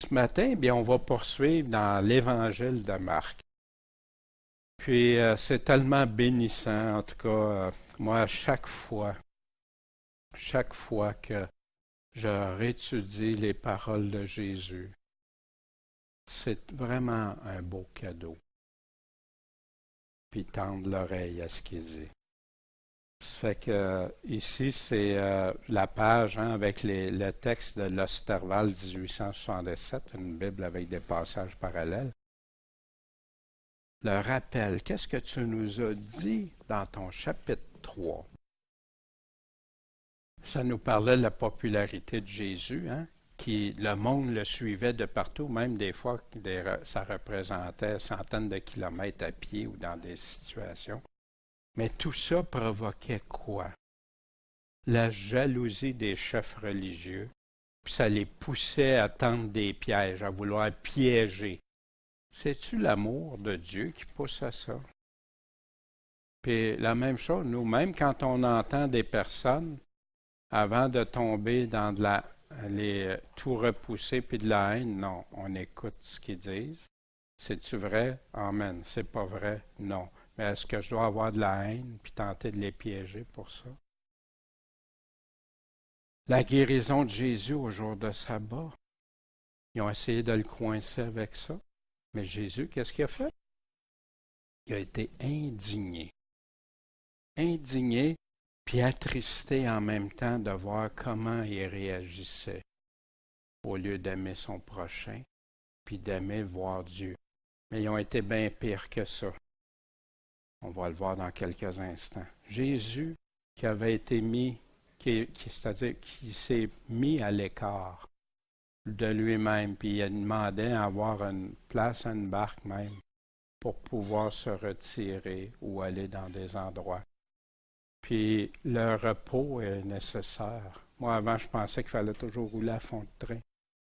Ce matin, bien, on va poursuivre dans l'Évangile de Marc. Puis, c'est tellement bénissant, en tout cas, moi, chaque fois que je réétudie les paroles de Jésus, c'est vraiment un beau cadeau. Puis, tendre l'oreille à ce qu'il dit. Ça fait que ici, c'est la page avec le texte de l'Osterval 1877, une Bible avec des passages parallèles. Le rappel, qu'est-ce que tu nous as dit dans ton chapitre 3? Ça nous parlait de la popularité de Jésus, hein? Le monde le suivait de partout, même des fois, ça représentait centaines de kilomètres à pied ou dans des situations. Mais tout ça provoquait quoi? La jalousie des chefs religieux, puis ça les poussait à tendre des pièges, à vouloir piéger. C'est-tu l'amour de Dieu qui pousse à ça? Puis la même chose, nous-mêmes, quand on entend des personnes, avant de tomber dans tout repousser puis de la haine, non, on écoute ce qu'ils disent. C'est-tu vrai? Amen. C'est pas vrai? Non. Mais est-ce que je dois avoir de la haine puis tenter de les piéger pour ça? La guérison de Jésus au jour de sabbat, ils ont essayé de le coincer avec ça. Mais Jésus, qu'est-ce qu'il a fait? Il a été indigné. Indigné, puis attristé en même temps de voir comment il réagissait, au lieu d'aimer son prochain, puis d'aimer voir Dieu. Mais ils ont été bien pires que ça. On va le voir dans quelques instants. Jésus, qui avait été mis, c'est-à-dire qui s'est mis à l'écart de lui-même, puis il demandait à avoir une place à une barque même pour pouvoir se retirer ou aller dans des endroits. Puis le repos est nécessaire. Moi, avant, je pensais qu'il fallait toujours rouler à fond de train.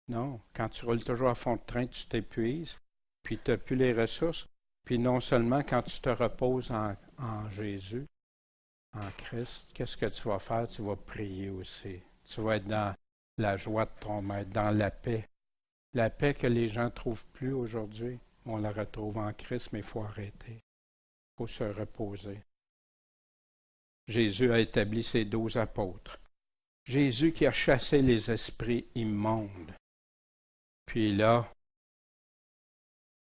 Non, quand tu roules toujours à fond de train, tu t'épuises, puis tu n'as plus les ressources. Puis non seulement quand tu te reposes en Jésus, en Christ, qu'est-ce que tu vas faire? Tu vas prier aussi. Tu vas être dans la joie de ton maître, dans la paix. La paix que les gens ne trouvent plus aujourd'hui, on la retrouve en Christ, mais il faut arrêter. Il faut se reposer. Jésus a établi ses 12 apôtres. Jésus qui a chassé les esprits immondes. Puis là,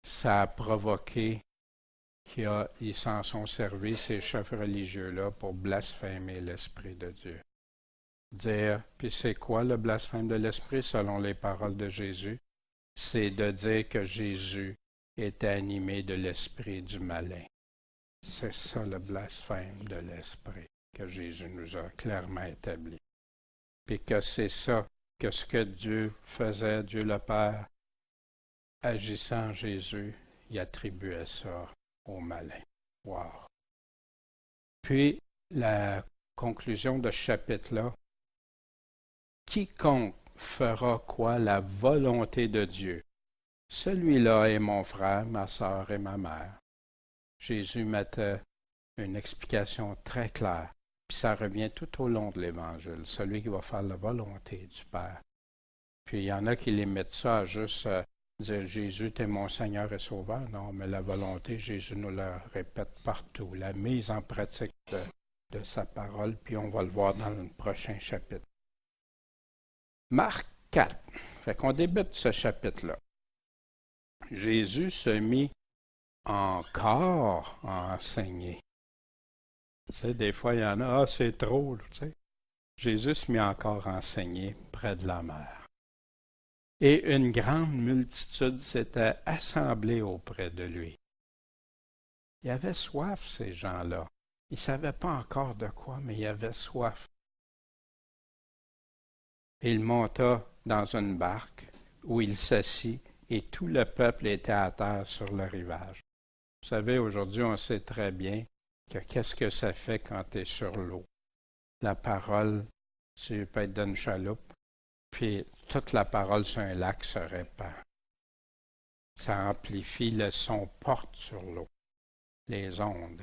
ça a provoqué qu'ils s'en sont servis, ces chefs religieux-là, pour blasphémer l'Esprit de Dieu. Puis c'est quoi le blasphème de l'Esprit selon les paroles de Jésus? C'est de dire que Jésus était animé de l'Esprit du malin. C'est ça le blasphème de l'Esprit que Jésus nous a clairement établi. Puis que c'est ça, que ce que Dieu faisait, Dieu le Père, agissant en Jésus, il attribuait ça au malin. Wow! Puis, la conclusion de ce chapitre-là, quiconque fera quoi la volonté de Dieu, celui-là est mon frère, ma sœur et ma mère. Jésus mettait une explication très claire, puis ça revient tout au long de l'Évangile, celui qui va faire la volonté du Père. Puis il y en a qui limitent ça à juste dire Jésus, t'es mon Seigneur et Sauveur. Non, mais la volonté, Jésus nous la répète partout, la mise en pratique de sa parole, puis on va le voir dans le prochain chapitre. Marc 4. Fait qu'on débute ce chapitre-là. Jésus se mit encore à enseigner. Tu sais, des fois, il y en a, c'est trop, tu sais. Jésus se mit encore à enseigner près de la mer. Et une grande multitude s'était assemblée auprès de lui. Il avait soif, ces gens-là. Ils ne savaient pas encore de quoi, mais ils avaient soif. Il monta dans une barque où il s'assit et tout le peuple était à terre sur le rivage. Vous savez, aujourd'hui, on sait très bien que qu'est-ce que ça fait quand tu es sur l'eau. La parole, tu peux être dans une chaloupe, puis toute la parole sur un lac se répand. Ça amplifie, le son porte sur l'eau, les ondes.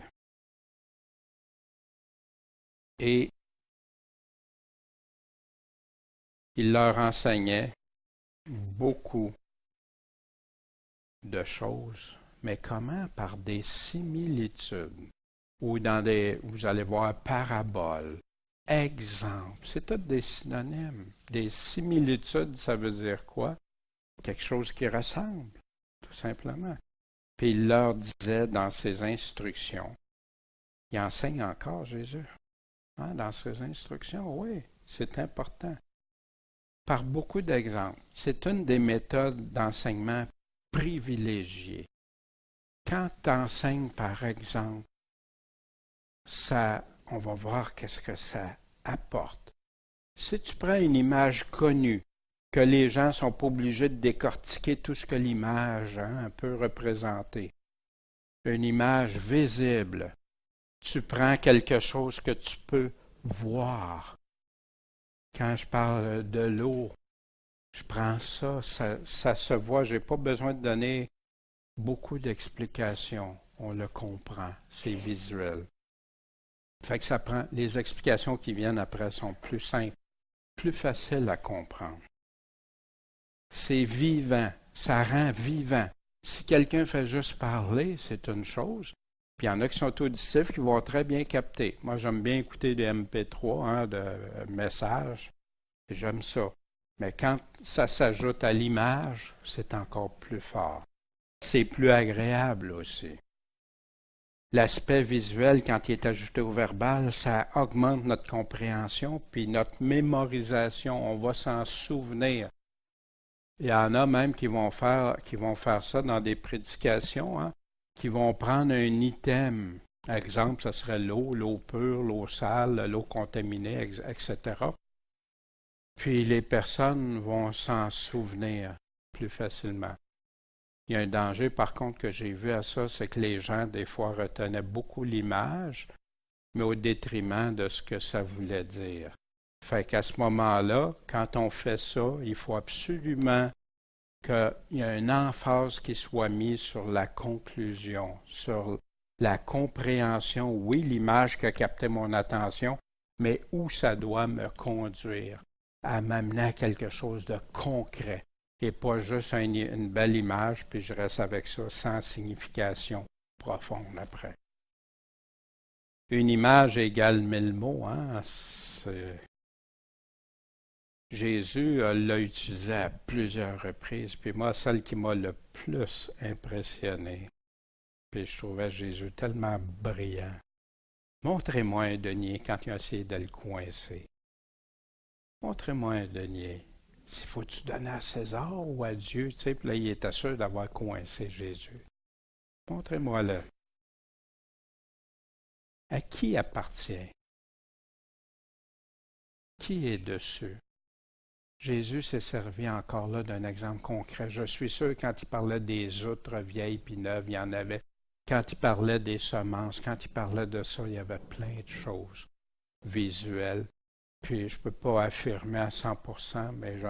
Et il leur enseignait beaucoup de choses. Mais comment? Par des similitudes. Ou vous allez voir paraboles, exemples. C'est tout des synonymes. Des similitudes, ça veut dire quoi? Quelque chose qui ressemble, tout simplement. Puis il leur disait dans ses instructions, il enseigne encore Jésus, hein, dans ses instructions, oui, c'est important. Par beaucoup d'exemples. C'est une des méthodes d'enseignement privilégiées. Quand tu enseignes par exemple, ça, on va voir qu'est-ce que ça apporte. Si tu prends une image connue, que les gens ne sont pas obligés de décortiquer tout ce que l'image peut représenter, une image visible, tu prends quelque chose que tu peux voir. Quand je parle de l'eau, je prends ça se voit, je n'ai pas besoin de donner beaucoup d'explications. On le comprend, c'est visuel. Fait que ça prend, les explications qui viennent après sont plus simples, plus faciles à comprendre. C'est vivant, ça rend vivant. Si quelqu'un fait juste parler, c'est une chose. Puis il y en a qui sont auditifs qui vont très bien capter. Moi, j'aime bien écouter des MP3 de messages. J'aime ça. Mais quand ça s'ajoute à l'image, c'est encore plus fort. C'est plus agréable aussi. L'aspect visuel, quand il est ajouté au verbal, ça augmente notre compréhension puis notre mémorisation. On va s'en souvenir. Il y en a même qui vont faire ça dans des prédications, qui vont prendre un item. Exemple, ce serait l'eau pure, l'eau sale, l'eau contaminée, etc. Puis les personnes vont s'en souvenir plus facilement. Il y a un danger, par contre, que j'ai vu à ça, c'est que les gens, des fois, retenaient beaucoup l'image, mais au détriment de ce que ça voulait dire. Fait qu'à ce moment-là, quand on fait ça, il faut absolument qu'il y ait une emphase qui soit mise sur la conclusion, sur la compréhension. Oui, l'image qui a capté mon attention, mais où ça doit me conduire à m'amener à quelque chose de concret et pas juste une belle image, puis je reste avec ça sans signification profonde après. Une image égale 1000 mots, Jésus l'a utilisé à plusieurs reprises, puis moi, celle qui m'a le plus impressionné, puis je trouvais Jésus tellement brillant. Montrez-moi un denier quand il a essayé de le coincer. Montrez-moi un denier. S'il faut-tu donner à César ou à Dieu, tu sais, puis là, il était sûr d'avoir coincé Jésus. Montrez-moi-le. À qui appartient? Qui est dessus? Jésus s'est servi encore là d'un exemple concret. Je suis sûr, quand il parlait des outres vieilles puis neuves, il y en avait. Quand il parlait des semences, quand il parlait de ça, il y avait plein de choses visuelles. Puis je ne peux pas affirmer à 100%, mais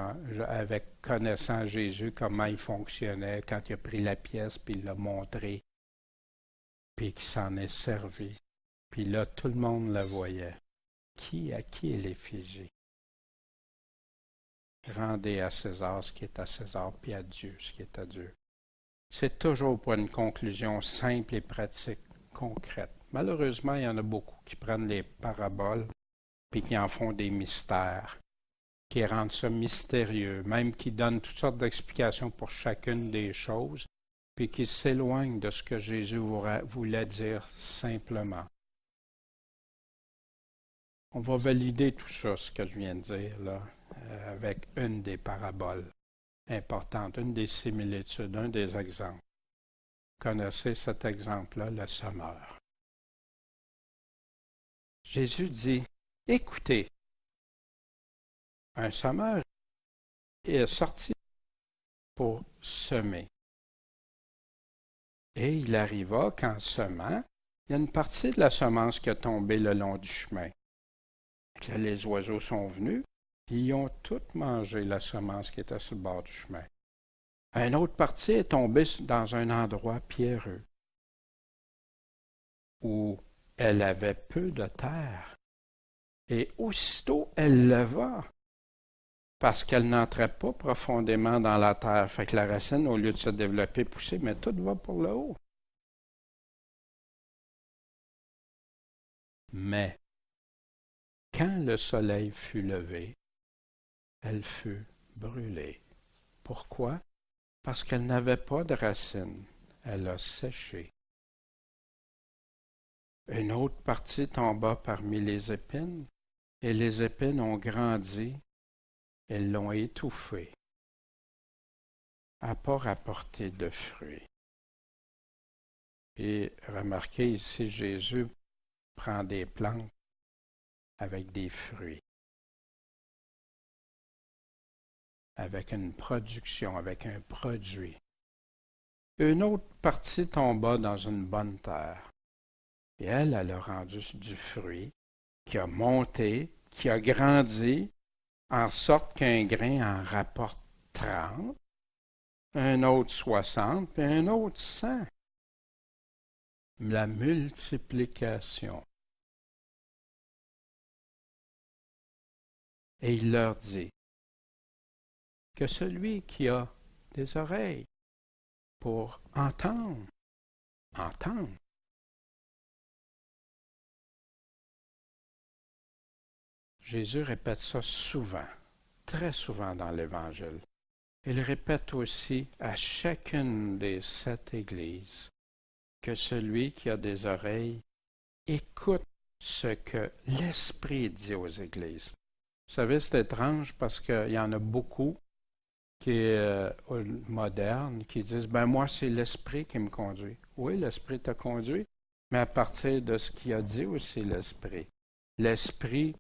avec connaissant Jésus, comment il fonctionnait, quand il a pris la pièce, puis il l'a montré, puis qu'il s'en est servi. Puis là, tout le monde le voyait. À qui est l'effigie? Rendez à César ce qui est à César, puis à Dieu ce qui est à Dieu. C'est toujours pour une conclusion simple et pratique, concrète. Malheureusement, il y en a beaucoup qui prennent les paraboles puis qui en font des mystères, qui rendent ça mystérieux, même qui donnent toutes sortes d'explications pour chacune des choses, puis qui s'éloignent de ce que Jésus voulait dire simplement. On va valider tout ça, ce que je viens de dire, là, avec une des paraboles importantes, une des similitudes, un des exemples. Connaissez cet exemple-là, le semeur. Jésus dit, écoutez, un semeur est sorti pour semer. Et il arriva qu'en semant, il y a une partie de la semence qui a tombé le long du chemin. Là, les oiseaux sont venus, et ils ont toutes mangé la semence qui était sur le bord du chemin. Une autre partie est tombée dans un endroit pierreux, où elle avait peu de terre. Et aussitôt, elle leva. parce qu'elle n'entrait pas profondément dans la terre. Fait que la racine, au lieu de se développer, pousser, mais tout va pour le haut. Mais, quand le soleil fut levé, elle fut brûlée. Pourquoi? Parce qu'elle n'avait pas de racine. Elle a séché. Une autre partie tomba parmi les épines, et les épines ont grandi et l'ont étouffée. Elle n'a pas rapporté de fruits. Et remarquez ici, Jésus prend des plantes avec des fruits, avec une production, avec un produit. Une autre partie tomba dans une bonne terre. Et elle a rendu du fruit qui a monté, qui a grandi, en sorte qu'un grain en rapporte 30, un autre 60, puis un autre 100. La multiplication. Et il leur dit que celui qui a des oreilles pour entendre, entendre. Jésus répète ça souvent, très souvent dans l'Évangile. Il répète aussi à chacune des 7 églises que celui qui a des oreilles écoute ce que l'Esprit dit aux églises. Vous savez, c'est étrange parce qu'il y en a beaucoup qui modernes qui disent « Ben moi, c'est l'Esprit qui me conduit. » Oui, l'Esprit t'a conduit, mais à partir de ce qu'il a dit aussi l'Esprit. L'Esprit ne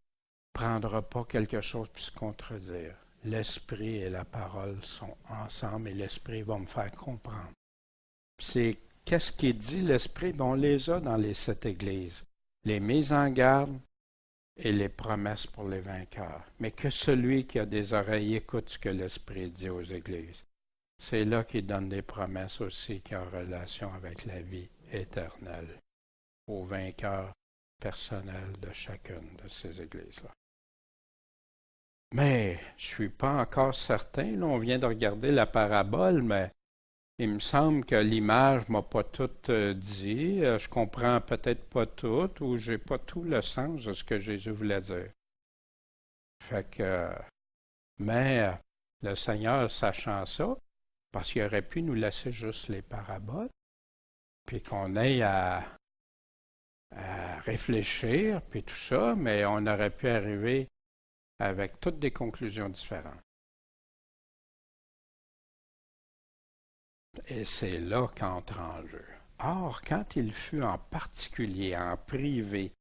prendra pas quelque chose pour se contredire. L'Esprit et la parole sont ensemble et l'Esprit va me faire comprendre. C'est qu'est-ce qui dit l'Esprit? Ben, on les a dans les 7 églises. Les mises en garde et les promesses pour les vainqueurs. Mais que celui qui a des oreilles écoute ce que l'Esprit dit aux églises. C'est là qu'il donne des promesses aussi qui ont relation avec la vie éternelle aux vainqueurs personnels de chacune de ces églises-là. Mais je ne suis pas encore certain. Là, on vient de regarder la parabole, mais il me semble que l'image ne m'a pas tout dit. Je comprends peut-être pas tout ou je n'ai pas tout le sens de ce que Jésus voulait dire. Fait que, mais le Seigneur, sachant ça, parce qu'il aurait pu nous laisser juste les paraboles, puis qu'on ait à réfléchir, puis tout ça, mais on aurait pu arriver avec toutes des conclusions différentes. Et c'est là qu'entre en jeu. Or, quand il fut en particulier, en privé,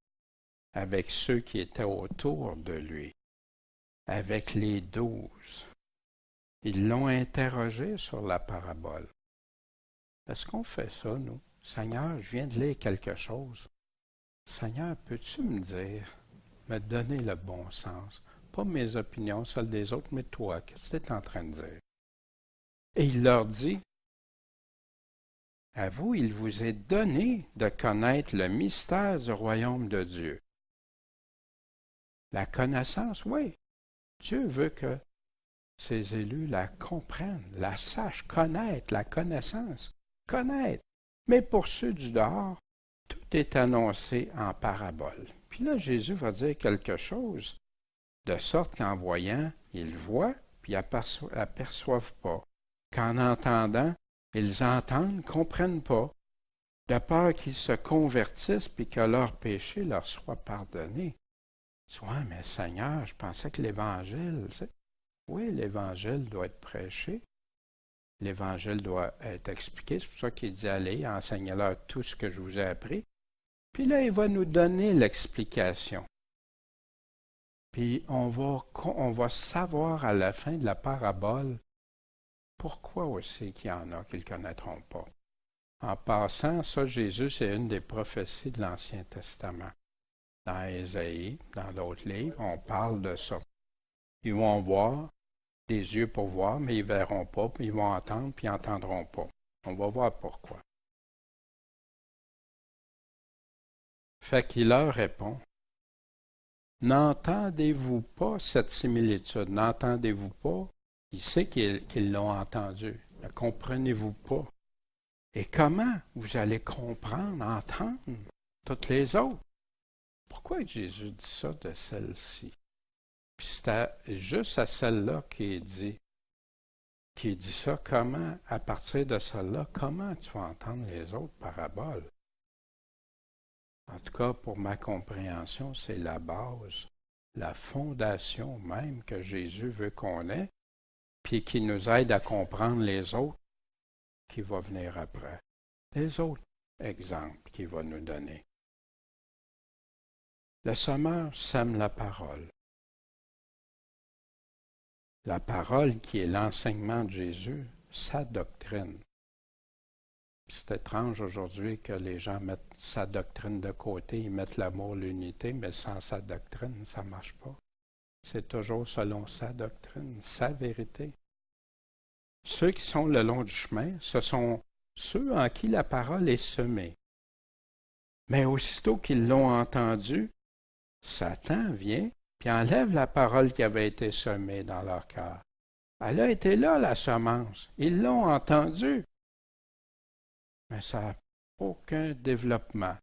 avec ceux qui étaient autour de lui, avec les 12, ils l'ont interrogé sur la parabole. Est-ce qu'on fait ça, nous? Seigneur, je viens de lire quelque chose. Seigneur, peux-tu me dire, me donner le bon sens? Pas mes opinions, celles des autres, mais toi, qu'est-ce que tu es en train de dire? Et il leur dit, à vous, il vous est donné de connaître le mystère du royaume de Dieu. La connaissance, oui. Dieu veut que ses élus la comprennent, la sachent, connaître, la connaissance, connaître. Mais pour ceux du dehors, tout est annoncé en parabole. Puis là, Jésus va dire quelque chose, de sorte qu'en voyant, ils voient, puis aperçoivent pas. Qu'en entendant, ils entendent, comprennent pas, de peur qu'ils se convertissent puis que leurs péchés leur soient pardonnés. Ouais, mais Seigneur, je pensais que l'Évangile, oui, l'Évangile doit être prêché, l'Évangile doit être expliqué, c'est pour ça qu'il dit, allez, enseignez-leur tout ce que je vous ai appris. Puis là, il va nous donner l'explication. Puis on va savoir à la fin de la parabole pourquoi aussi qu'il y en a qui ne le connaîtront pas. En passant, ça, Jésus, c'est une des prophéties de l'Ancien Testament. Dans Ésaïe, dans d'autres livres, on parle de ça. Ils vont voir, des yeux pour voir, mais ils ne verront pas, puis ils vont entendre, puis ils n'entendront pas. On va voir pourquoi. Fait qu'il leur répond, N'entendez-vous pas cette similitude? N'entendez-vous pas? Il sait qu'ils l'ont entendu. Ne comprenez-vous pas? Et comment vous allez comprendre, entendre toutes les autres? Pourquoi Jésus dit ça de celle-ci? Puis c'est juste à celle-là qu'il dit ça. Comment, à partir de celle-là, comment tu vas entendre les autres paraboles? En tout cas, pour ma compréhension, c'est la base, la fondation même que Jésus veut qu'on ait, puis qui nous aide à comprendre les autres qui vont venir après. Les autres exemples qu'il va nous donner. Le semeur sème la parole. La parole qui est l'enseignement de Jésus, sa doctrine. C'est étrange aujourd'hui que les gens mettent sa doctrine de côté, ils mettent l'amour, l'unité, mais sans sa doctrine, ça ne marche pas. C'est toujours selon sa doctrine, sa vérité. Ceux qui sont le long du chemin, ce sont ceux en qui la parole est semée. Mais aussitôt qu'ils l'ont entendue, Satan vient puis enlève la parole qui avait été semée dans leur cœur. Elle a été là, la semence. Ils l'ont entendue. Mais ça n'a aucun développement.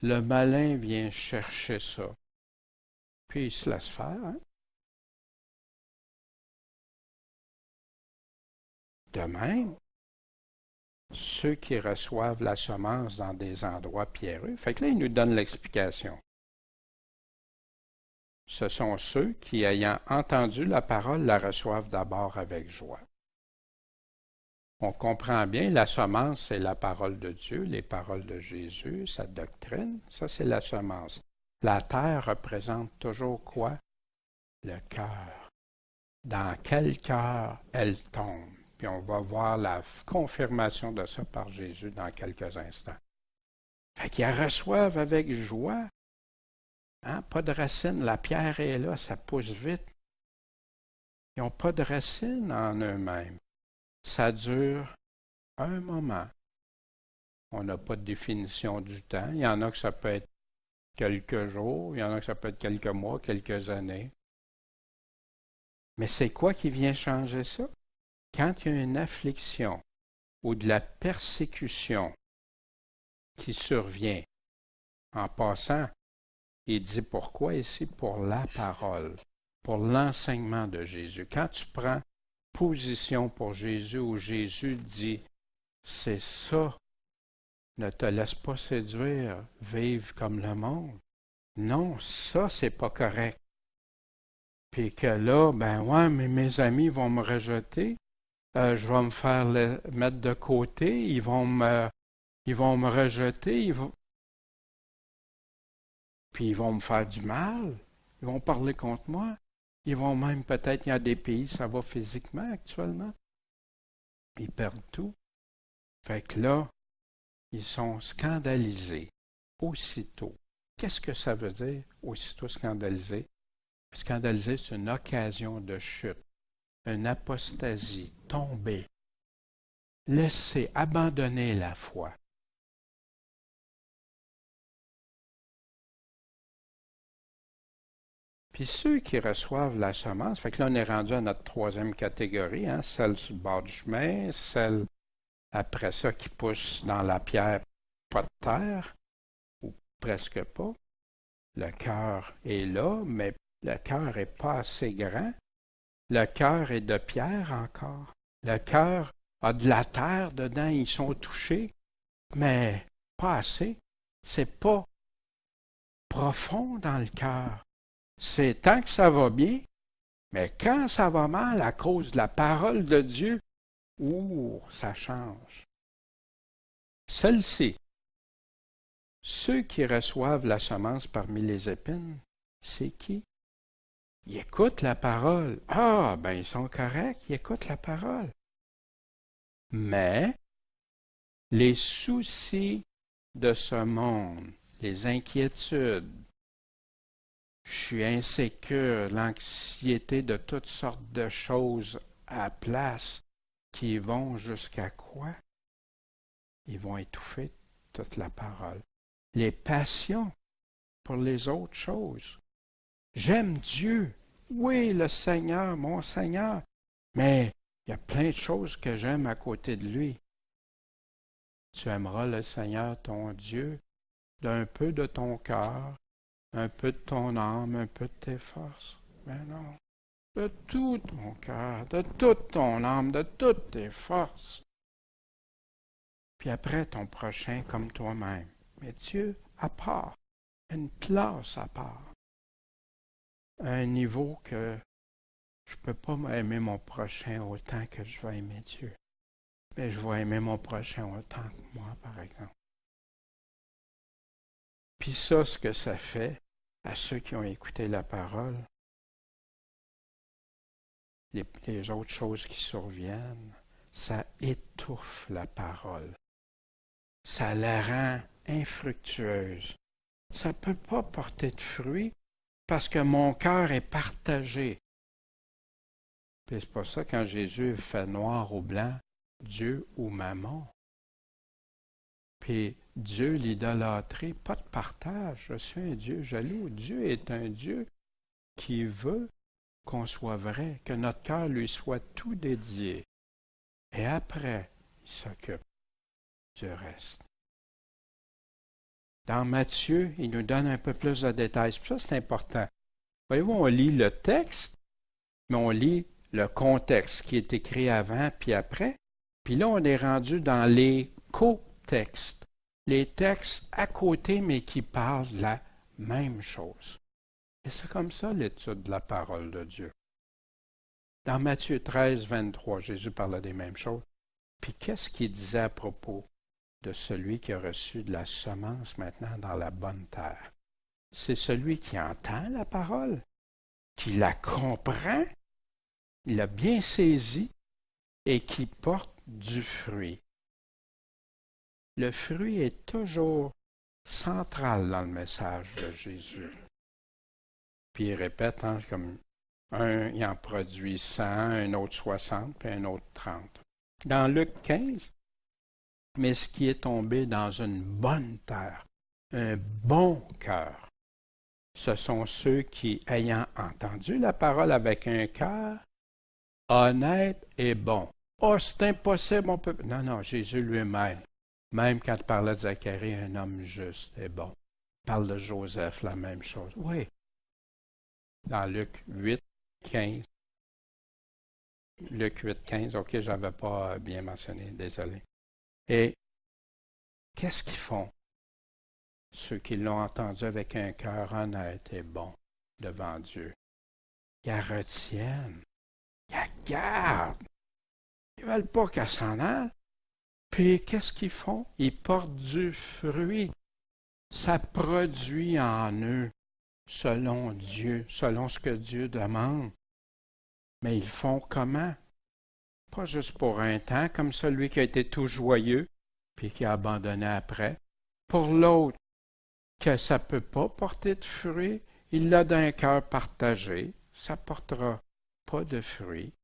Le malin vient chercher ça. Puis il se laisse faire. Hein? De même, ceux qui reçoivent la semence dans des endroits pierreux, fait que là, il nous donne l'explication. Ce sont ceux qui, ayant entendu la parole, la reçoivent d'abord avec joie. On comprend bien, la semence, c'est la parole de Dieu, les paroles de Jésus, sa doctrine, ça c'est la semence. La terre représente toujours quoi? Le cœur. Dans quel cœur elle tombe? Puis on va voir la confirmation de ça par Jésus dans quelques instants. Fait qu'ils la reçoivent avec joie. Hein? Pas de racines, la pierre est là, ça pousse vite. Ils n'ont pas de racines en eux-mêmes. Ça dure un moment. On n'a pas de définition du temps. Il y en a que ça peut être quelques jours, il y en a que ça peut être quelques mois, quelques années. Mais c'est quoi qui vient changer ça? Quand il y a une affliction ou de la persécution qui survient, en passant, il dit pourquoi ici? Pour la parole, pour l'enseignement de Jésus. Quand tu prends position pour Jésus, où Jésus dit, c'est ça, ne te laisse pas séduire, vive comme le monde. Non, ça, c'est pas correct. Puis que là, ben ouais, mais mes amis vont me rejeter, je vais me faire mettre de côté, ils vont me rejeter, puis ils vont me faire du mal, ils vont parler contre moi, ils vont même, peut-être, il y a des pays, ça va physiquement actuellement, ils perdent tout. Fait que là, ils sont scandalisés aussitôt. Qu'est-ce que ça veut dire, aussitôt scandalisé? Scandalisé, c'est une occasion de chute, une apostasie, tomber, laisser, abandonner la foi. Puis ceux qui reçoivent la semence, fait que là on est rendu à notre troisième catégorie, hein, celle sur le bord du chemin, celle après ça qui pousse dans la pierre, pas de terre, ou presque pas. Le cœur est là, mais le cœur n'est pas assez grand. Le cœur est de pierre encore. Le cœur a de la terre dedans, ils sont touchés, mais pas assez. C'est pas profond dans le cœur. C'est tant que ça va bien, mais quand ça va mal à cause de la parole de Dieu, ça change. Celle-ci, ceux qui reçoivent la semence parmi les épines, c'est qui? Ils écoutent la parole. Ah, ben ils sont corrects, ils écoutent la parole. Mais les soucis de ce monde, les inquiétudes, je suis insécure, l'anxiété de toutes sortes de choses à place qui vont jusqu'à quoi? Ils vont étouffer toute la parole. Les passions pour les autres choses. J'aime Dieu. Oui, le Seigneur, mon Seigneur. Mais il y a plein de choses que j'aime à côté de lui. Tu aimeras le Seigneur, ton Dieu, d'un peu de ton cœur, un peu de ton âme, un peu de tes forces. Mais non, de tout ton cœur, de toute ton âme, de toutes tes forces. Puis après, ton prochain comme toi-même. Mais Dieu à part, une place à part, à un niveau que je ne peux pas aimer mon prochain autant que je vais aimer Dieu. Mais je vais aimer mon prochain autant que moi, par exemple. Puis ça, ce que ça fait à ceux qui ont écouté la parole, les autres choses qui surviennent, ça étouffe la parole. Ça la rend infructueuse. Ça ne peut pas porter de fruits parce que mon cœur est partagé. Puis c'est pour ça quand Jésus fait noir ou blanc, Dieu ou mammon. Puis Dieu, l'idolâtrie, pas de partage. Je suis un Dieu jaloux. Dieu est un Dieu qui veut qu'on soit vrai, que notre cœur lui soit tout dédié. Et après, il s'occupe du reste. Dans Matthieu, il nous donne un peu plus de détails. Ça, c'est important. Voyez-vous, on lit le texte, mais on lit le contexte qui est écrit avant puis après. Puis là, on est rendu dans les co-textes. Les textes à côté, mais qui parlent de la même chose. Et c'est comme ça l'étude de la parole de Dieu. Dans Matthieu 13, 23, Jésus parlait des mêmes choses. Puis qu'est-ce qu'il disait à propos de celui qui a reçu de la semence maintenant dans la bonne terre? C'est celui qui entend la parole, qui la comprend, il l'a bien saisie et qui porte du fruit. Le fruit est toujours central dans le message de Jésus. Puis il répète, comme un, il en produit 100, un autre 60, puis un autre 30. Dans Luc 15, mais ce qui est tombé dans une bonne terre, un bon cœur, ce sont ceux qui, ayant entendu la parole avec un cœur honnête et bon. Oh, c'est impossible, on peut... Non, Jésus lui-même, même quand il parlait de Zacharie, un homme juste et bon. Il parle de Joseph, la même chose. Oui. Dans Luc 8, 15. Luc 8, 15, ok, je n'avais pas bien mentionné, désolé. Et qu'est-ce qu'ils font? Ceux qui l'ont entendu avec un cœur honnête et bon devant Dieu. Ils la retiennent. Ils la gardent. Ils ne veulent pas qu'elle s'en aille. Puis qu'est-ce qu'ils font? Ils portent du fruit. Ça produit en eux selon Dieu, selon ce que Dieu demande. Mais ils font comment? Pas juste pour un temps, comme celui qui a été tout joyeux, puis qui a abandonné après. Pour l'autre, que ça ne peut pas porter de fruits, il l'a d'un cœur partagé, ça ne portera pas de fruits.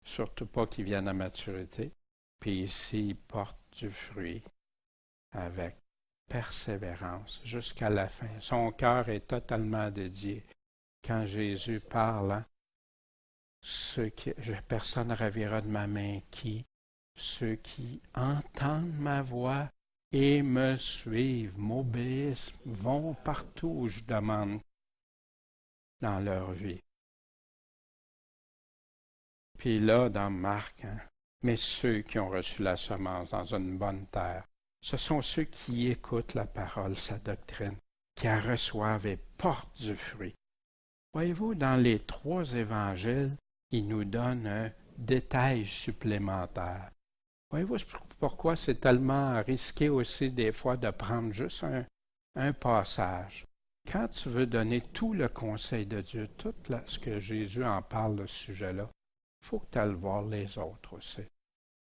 Surtout pas qu'il vienne à maturité. Puis ici, il porte du fruit avec persévérance jusqu'à la fin. Son cœur est totalement dédié. Quand Jésus parle, personne ne ravira de ma main qui, ceux qui entendent ma voix et me suivent, m'obéissent, vont partout où je demande dans leur vie. Puis là, dans Marc, mais ceux qui ont reçu la semence dans une bonne terre, ce sont ceux qui écoutent la parole, sa doctrine, qui la reçoivent et portent du fruit. Voyez-vous, dans les 3 évangiles, il nous donne un détail supplémentaire. Voyez-vous pourquoi c'est tellement risqué aussi des fois de prendre juste un passage. Quand tu veux donner tout le conseil de Dieu, tout ce que Jésus en parle de ce sujet-là, il faut que tu ailles voir les autres aussi.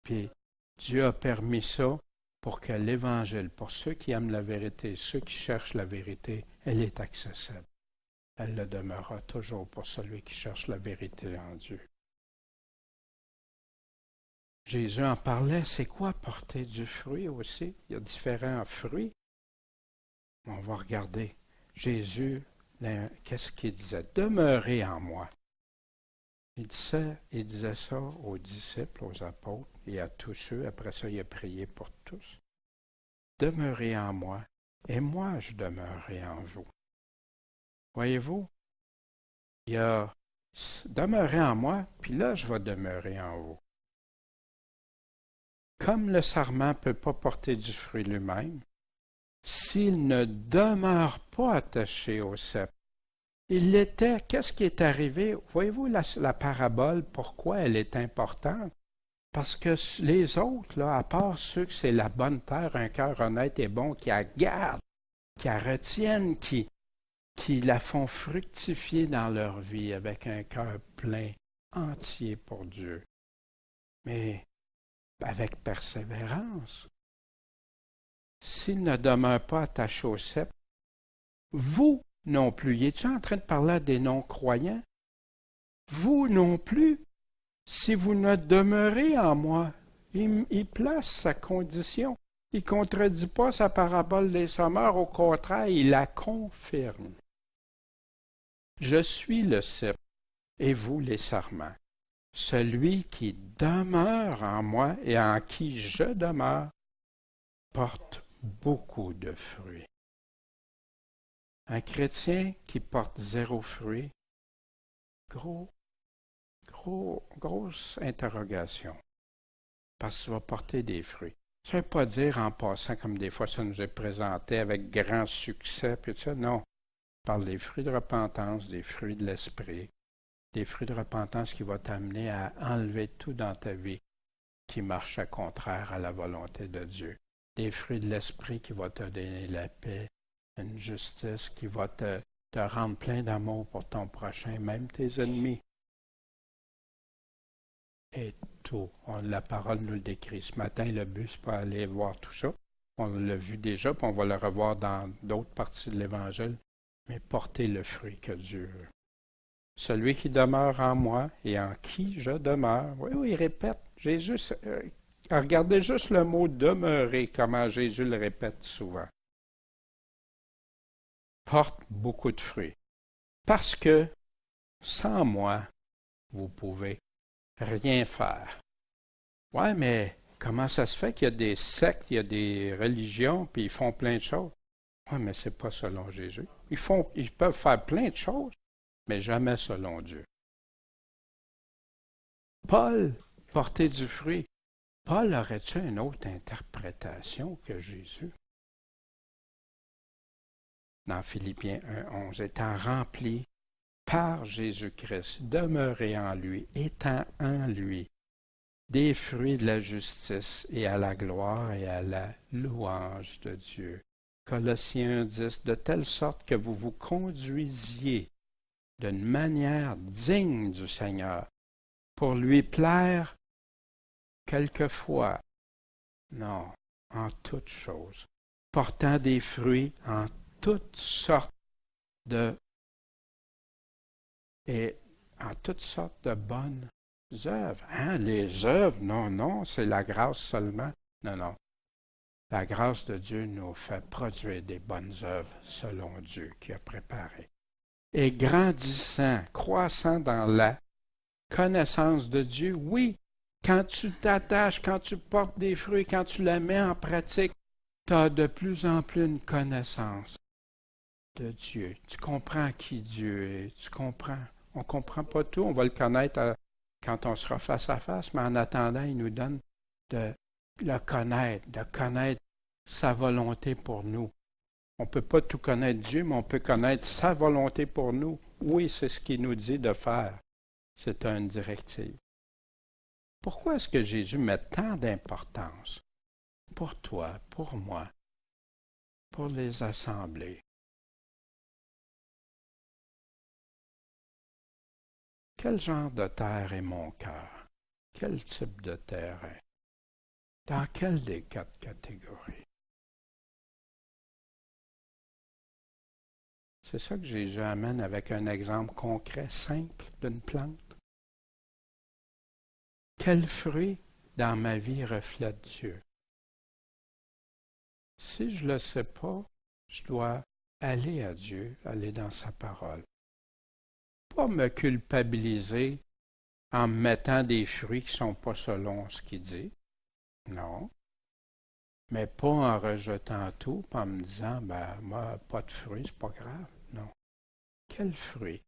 Puis Dieu a permis ça pour que l'Évangile, pour ceux qui aiment la vérité, ceux qui cherchent la vérité, elle est accessible. Elle le demeurera toujours pour celui qui cherche la vérité en Dieu. Jésus en parlait, c'est quoi porter du fruit aussi? Il y a différents fruits. On va regarder. Jésus qu'est-ce qu'il disait? Demeurez en moi. Il disait ça aux disciples, aux apôtres et à tous ceux. Après ça, il a prié pour tous. Demeurez en moi, et moi je demeurerai en vous. Voyez-vous, il y a demeurez en moi, puis là je vais demeurer en vous. Comme le sarment ne peut pas porter du fruit lui-même, s'il ne demeure pas attaché au cep, il l'était. Qu'est-ce qui est arrivé? Voyez-vous la parabole, pourquoi elle est importante? Parce que les autres, là, à part ceux que c'est la bonne terre, un cœur honnête et bon, qui la gardent, qui la retiennent, qui la font fructifier dans leur vie avec un cœur plein, entier pour Dieu, mais avec persévérance. S'il ne demeure pas attaché au cep, vous non plus. Es-tu en train de parler à des non-croyants? Vous non plus. Si vous ne demeurez en moi, il place sa condition. Il ne contredit pas sa parabole des sommeurs, au contraire, il la confirme. Je suis le cep, et vous les sarments. Celui qui demeure en moi et en qui je demeure porte beaucoup de fruits. Un chrétien qui porte 0 fruit, grosse interrogation, parce que ça va porter des fruits. Ça ne veut pas dire en passant, comme des fois ça nous est présenté avec grand succès, puis tout ça, non. On parle des fruits de repentance, des fruits de l'esprit, des fruits de repentance qui vont t'amener à enlever tout dans ta vie qui marche à contraire à la volonté de Dieu. Des fruits de l'esprit qui vont te donner la paix, une justice qui va te rendre plein d'amour pour ton prochain, même tes ennemis. Et tout. La parole nous le décrit. Ce matin, le but, c'est pas aller voir tout ça. On l'a vu déjà, puis on va le revoir dans d'autres parties de l'Évangile. Mais porter le fruit que Dieu veut. Celui qui demeure en moi et en qui je demeure. Oui, il répète. Jésus, regardez juste le mot demeurer, comment Jésus le répète souvent. Porte beaucoup de fruits. Parce que sans moi, vous pouvez rien faire. Ouais, mais comment ça se fait qu'il y a des sectes, il y a des religions, puis ils font plein de choses? Ouais, mais c'est pas selon Jésus. Ils peuvent faire plein de choses, mais jamais selon Dieu. Paul portait du fruit. Paul aurait-tu une autre interprétation que Jésus? Dans Philippiens 1:11, étant rempli par Jésus-Christ, demeurez en lui, étant en lui, des fruits de la justice et à la gloire et à la louange de Dieu. Colossiens 1:10, de telle sorte que vous vous conduisiez d'une manière digne du Seigneur, pour lui plaire quelquefois, non, en toutes choses, portant des fruits en toutes sortes de bonnes œuvres. Hein? Les œuvres, non, c'est la grâce seulement. Non. La grâce de Dieu nous fait produire des bonnes œuvres selon Dieu qui a préparé. Et grandissant, croissant dans la connaissance de Dieu, oui, quand tu t'attaches, quand tu portes des fruits, quand tu la mets en pratique, tu as de plus en plus une connaissance de Dieu. Tu comprends qui Dieu est, tu comprends. On ne comprend pas tout, on va le connaître quand on sera face à face, mais en attendant, il nous donne de le connaître, de connaître sa volonté pour nous. On ne peut pas tout connaître Dieu, mais on peut connaître sa volonté pour nous. Oui, c'est ce qu'il nous dit de faire. C'est une directive. Pourquoi est-ce que Jésus met tant d'importance pour toi, pour moi, pour les assemblées? Quel genre de terre est mon cœur? Quel type de terrain? Dans quelle des 4 catégories? C'est ça que Jésus amène avec un exemple concret, simple, d'une plante. Quel fruit dans ma vie reflète Dieu? Si je ne le sais pas, je dois aller à Dieu, aller dans sa parole. Pas me culpabiliser en me mettant des fruits qui ne sont pas selon ce qu'il dit. Non. Mais pas en rejetant tout, pas en me disant, ben, moi, pas de fruits, c'est pas grave. Non. Quel fruit?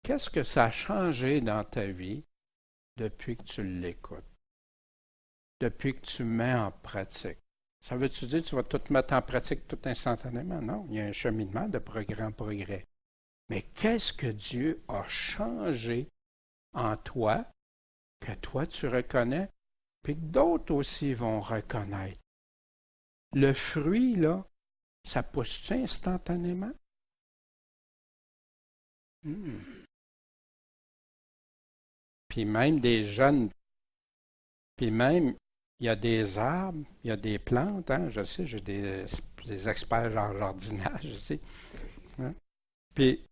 Qu'est-ce que ça a changé dans ta vie depuis que tu l'écoutes? Depuis que tu mets en pratique? Ça veut-tu dire que tu vas tout mettre en pratique tout instantanément? Non, il y a un cheminement de progrès en progrès. Mais qu'est-ce que Dieu a changé en toi, que toi tu reconnais, puis que d'autres aussi vont reconnaître? Le fruit, là, ça pousse-tu instantanément? Puis même des jeunes, puis même, il y a des arbres, il y a des plantes, hein, je sais, j'ai des experts en jardinage, je sais. Hein. Puis,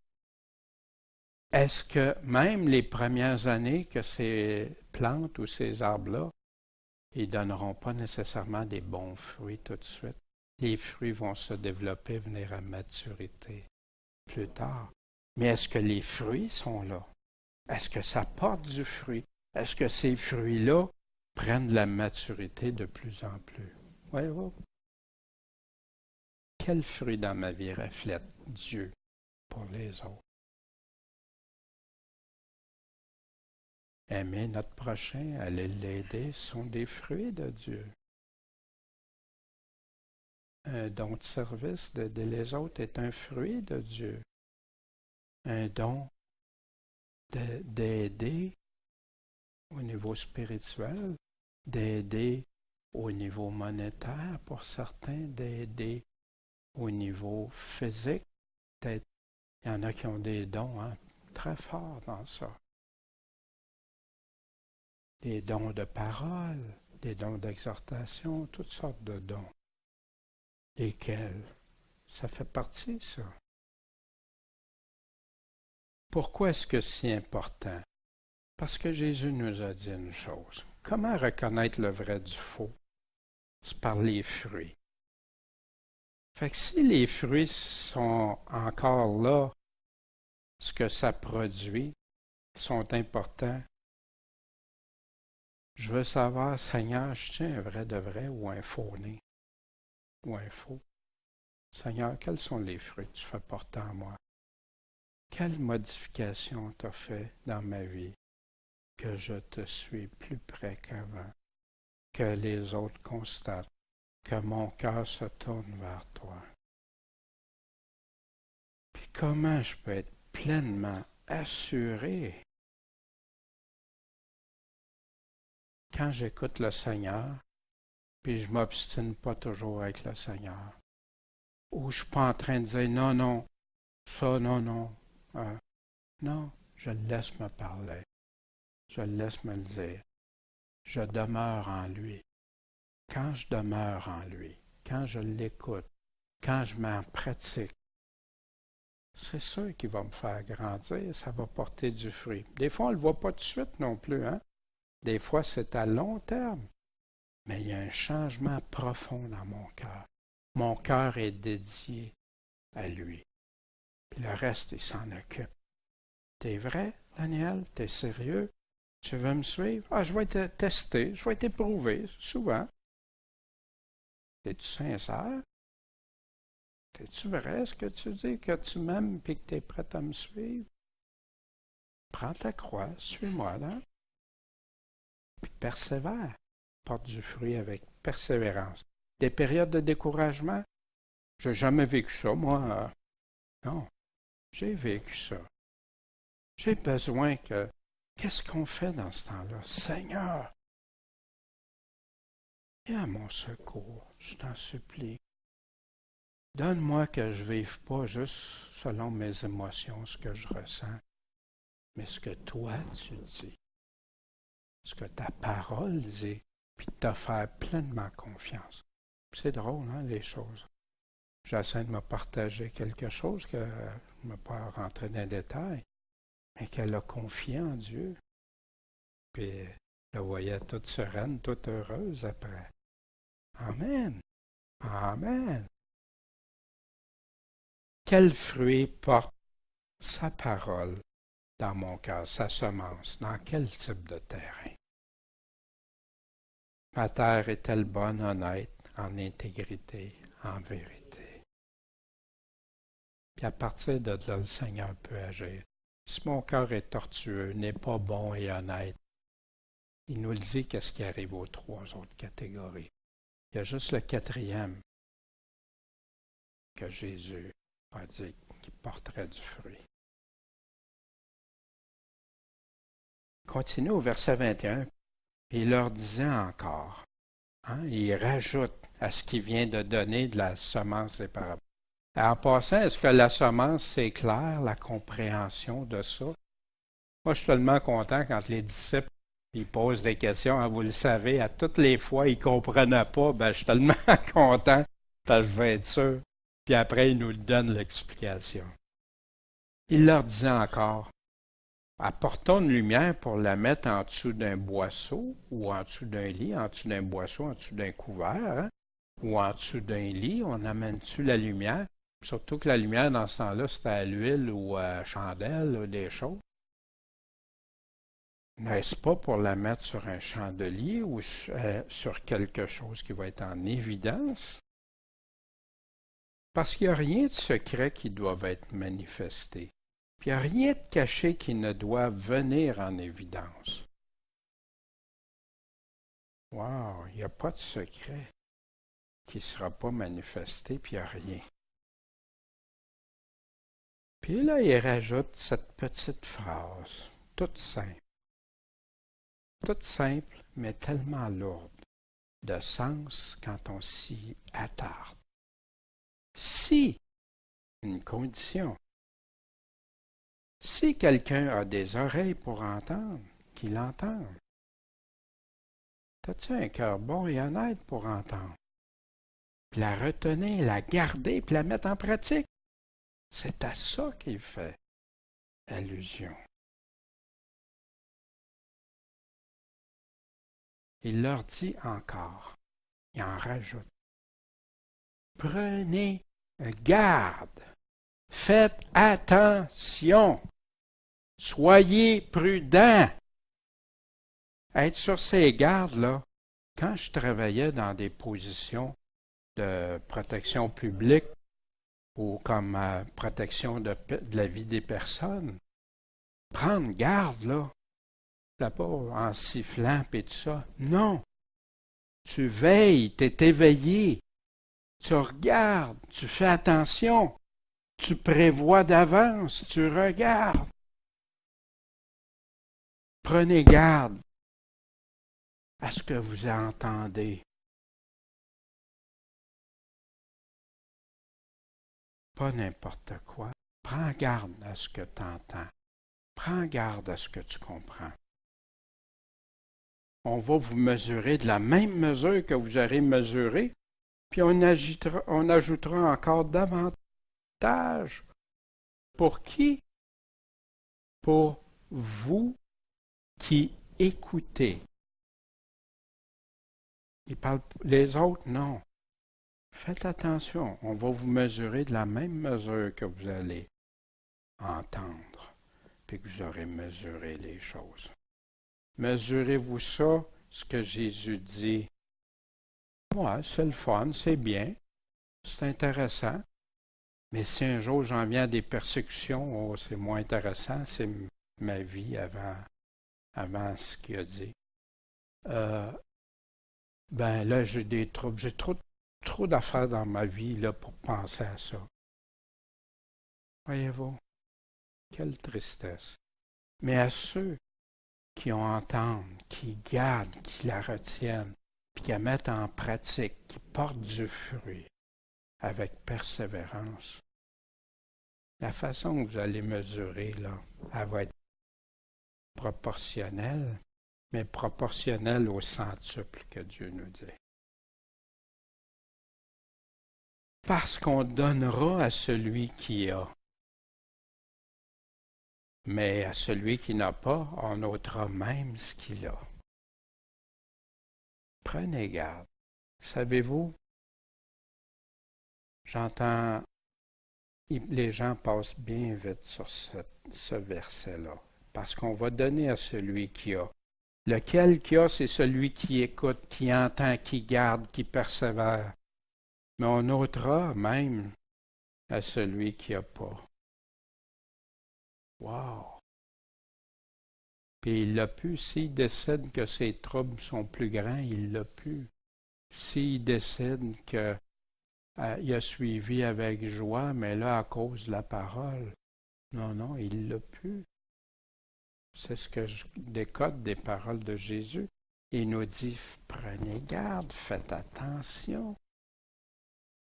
est-ce que même les premières années que ces plantes ou ces arbres-là, ils ne donneront pas nécessairement des bons fruits tout de suite? Les fruits vont se développer, venir à maturité plus tard. Mais est-ce que les fruits sont là? Est-ce que ça porte du fruit? Est-ce que ces fruits-là prennent de la maturité de plus en plus? Voyez-vous? Quel fruit dans ma vie reflète Dieu pour les autres? Aimer notre prochain, aller l'aider, sont des fruits de Dieu. Un don de service, d'aider les autres, est un fruit de Dieu. Un don d'aider au niveau spirituel, d'aider au niveau monétaire pour certains, d'aider au niveau physique. Peut-être il y en a qui ont des dons très forts dans ça. Des dons de parole, des dons d'exhortation, toutes sortes de dons. Lesquels? Ça fait partie, ça. Pourquoi est-ce que c'est important? Parce que Jésus nous a dit une chose. Comment reconnaître le vrai du faux? C'est par les fruits. Fait que si les fruits sont encore là, ce que ça produit, sont importants, je veux savoir, Seigneur, je tiens un vrai de vrai ou un faux-né? Ou un faux? Seigneur, quels sont les fruits que tu fais porter en moi? Quelle modification t'as fait dans ma vie que je te suis plus près qu'avant, que les autres constatent, que mon cœur se tourne vers toi? Puis comment je peux être pleinement assuré quand j'écoute le Seigneur, puis je ne m'obstine pas toujours avec le Seigneur? Ou je ne suis pas en train de dire non, non, ça, non, non. Non, je le laisse me parler. Je le laisse me le dire. Je demeure en lui. Quand je demeure en lui, quand je l'écoute, quand je mets en pratique, c'est ça qui va me faire grandir, ça va porter du fruit. Des fois, on ne le voit pas tout de suite non plus, hein? Des fois, c'est à long terme. Mais il y a un changement profond dans mon cœur. Mon cœur est dédié à lui. Puis le reste, il s'en occupe. T'es vrai, Daniel? T'es sérieux? Tu veux me suivre? Ah, je vais te tester, je vais t'éprouver, souvent. Es-tu sincère? Es-tu vrai ce que tu dis, que tu m'aimes et que tu es prêt à me suivre? Prends ta croix, suis-moi là. Puis persévère. Porte du fruit avec persévérance. Des périodes de découragement? J'ai jamais vécu ça, moi. Non, j'ai vécu ça. J'ai besoin que... Qu'est-ce qu'on fait dans ce temps-là? Seigneur, viens à mon secours, je t'en supplie. Donne-moi que je ne vive pas juste selon mes émotions, ce que je ressens, mais ce que toi tu dis, ce que ta parole dit, puis te faire pleinement confiance. C'est drôle, hein, les choses. J'essaie de me partager quelque chose que je ne vais pas rentrer dans les détails, mais qu'elle a confié en Dieu. Puis la voyait toute sereine, toute heureuse après. Amen. Amen. Quel fruit porte sa parole dans mon cœur, sa semence? Dans quel type de terrain? Ma terre est-elle bonne, honnête, en intégrité, en vérité? Puis à partir de là, le Seigneur peut agir. Si mon cœur est tortueux, n'est pas bon et honnête, il nous le dit qu'est-ce qui arrive aux trois autres catégories. Il y a juste le quatrième que Jésus a dit qui porterait du fruit. Continue au verset 21. Il leur disait encore, il rajoute à ce qu'il vient de donner de la semence des paraboles. En passant, est-ce que la semence, c'est clair, la compréhension de ça? Moi, je suis tellement content quand les disciples ils posent des questions. Vous le savez, à toutes les fois, ils ne comprenaient pas. Je suis tellement content parce que je vais être sûr. Puis après, ils nous donnent l'explication. Il leur disait encore, apportons une lumière pour la mettre en dessous d'un boisseau ou en dessous d'un lit, en dessous d'un boisseau, en dessous d'un couvert, ou en dessous d'un lit. On amène dessus la lumière. Surtout que la lumière, dans ce temps-là, c'était à l'huile ou à chandelle, ou des choses. N'est-ce pas pour la mettre sur un chandelier ou sur quelque chose qui va être en évidence? Parce qu'il n'y a rien de secret qui doit être manifesté. Puis il n'y a rien de caché qui ne doit venir en évidence. Wow, il n'y a pas de secret qui ne sera pas manifesté, puis il n'y a rien. Puis là, il rajoute cette petite phrase, toute simple. Toute simple, mais tellement lourde de sens quand on s'y attarde. Si, une condition, si quelqu'un a des oreilles pour entendre, qu'il entende. T'as-tu un cœur bon et honnête pour entendre? Puis la retenir, la garder, puis la mettre en pratique. C'est à ça qu'il fait allusion. Il leur dit encore, il en rajoute. Prenez garde, faites attention, soyez prudents. Être sur ces gardes-là, quand je travaillais dans des positions de protection publique ou comme protection de la vie des personnes, prendre garde, là, pas en sifflant et tout ça. Non. Tu veilles, tu es éveillé. Tu regardes, tu fais attention. Tu prévois d'avance, tu regardes. Prenez garde à ce que vous entendez. Pas n'importe quoi. Prends garde à ce que tu entends. Prends garde à ce que tu comprends. On va vous mesurer de la même mesure que vous aurez mesuré, puis on ajoutera encore davantage. Pour qui? Pour vous qui écoutez. Il parle les autres, non. Faites attention, on va vous mesurer de la même mesure que vous allez entendre, puis que vous aurez mesuré les choses. Mesurez-vous ça, ce que Jésus dit. Ouais, c'est le fun, c'est bien, c'est intéressant. Mais si un jour j'en viens à des persécutions, c'est moins intéressant, c'est ma vie avant ce qu'il a dit. Là, j'ai des troubles, j'ai trop d'affaires dans ma vie là, pour penser à ça. Voyez-vous, quelle tristesse. Mais à ceux qui en entendent, qui gardent, qui la retiennent, puis qui la mettent en pratique, qui portent du fruit avec persévérance, la façon que vous allez mesurer, là, elle va être proportionnelle, mais proportionnelle au centuple que Dieu nous dit. Parce qu'on donnera à celui qui a. Mais à celui qui n'a pas, on ôtera même ce qu'il a. Prenez garde. Savez-vous, j'entends Les gens passent bien vite sur ce verset-là, parce qu'on va donner à celui qui a. Lequel qui a, c'est celui qui écoute, qui entend, qui garde, qui persévère. Mais on ôtera même à celui qui n'a pas. Wow! Puis il l'a pu. S'il décide que ses troubles sont plus grands, il l'a pu. S'il décide qu'il a suivi avec joie, mais là, à cause de la parole, non, il l'a pu. C'est ce que je décode des paroles de Jésus. Il nous dit, prenez garde, faites attention.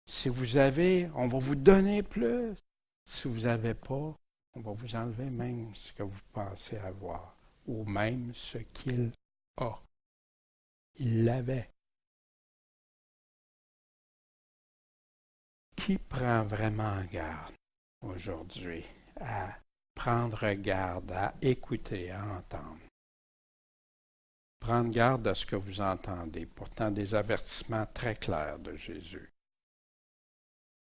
Si vous avez, on va vous donner plus. Si vous n'avez pas, on va vous enlever même ce que vous pensez avoir, ou même ce qu'il a. Il l'avait. Qui prend vraiment garde aujourd'hui à prendre garde, à écouter, à entendre? Prendre garde à ce que vous entendez, pourtant des avertissements très clairs de Jésus.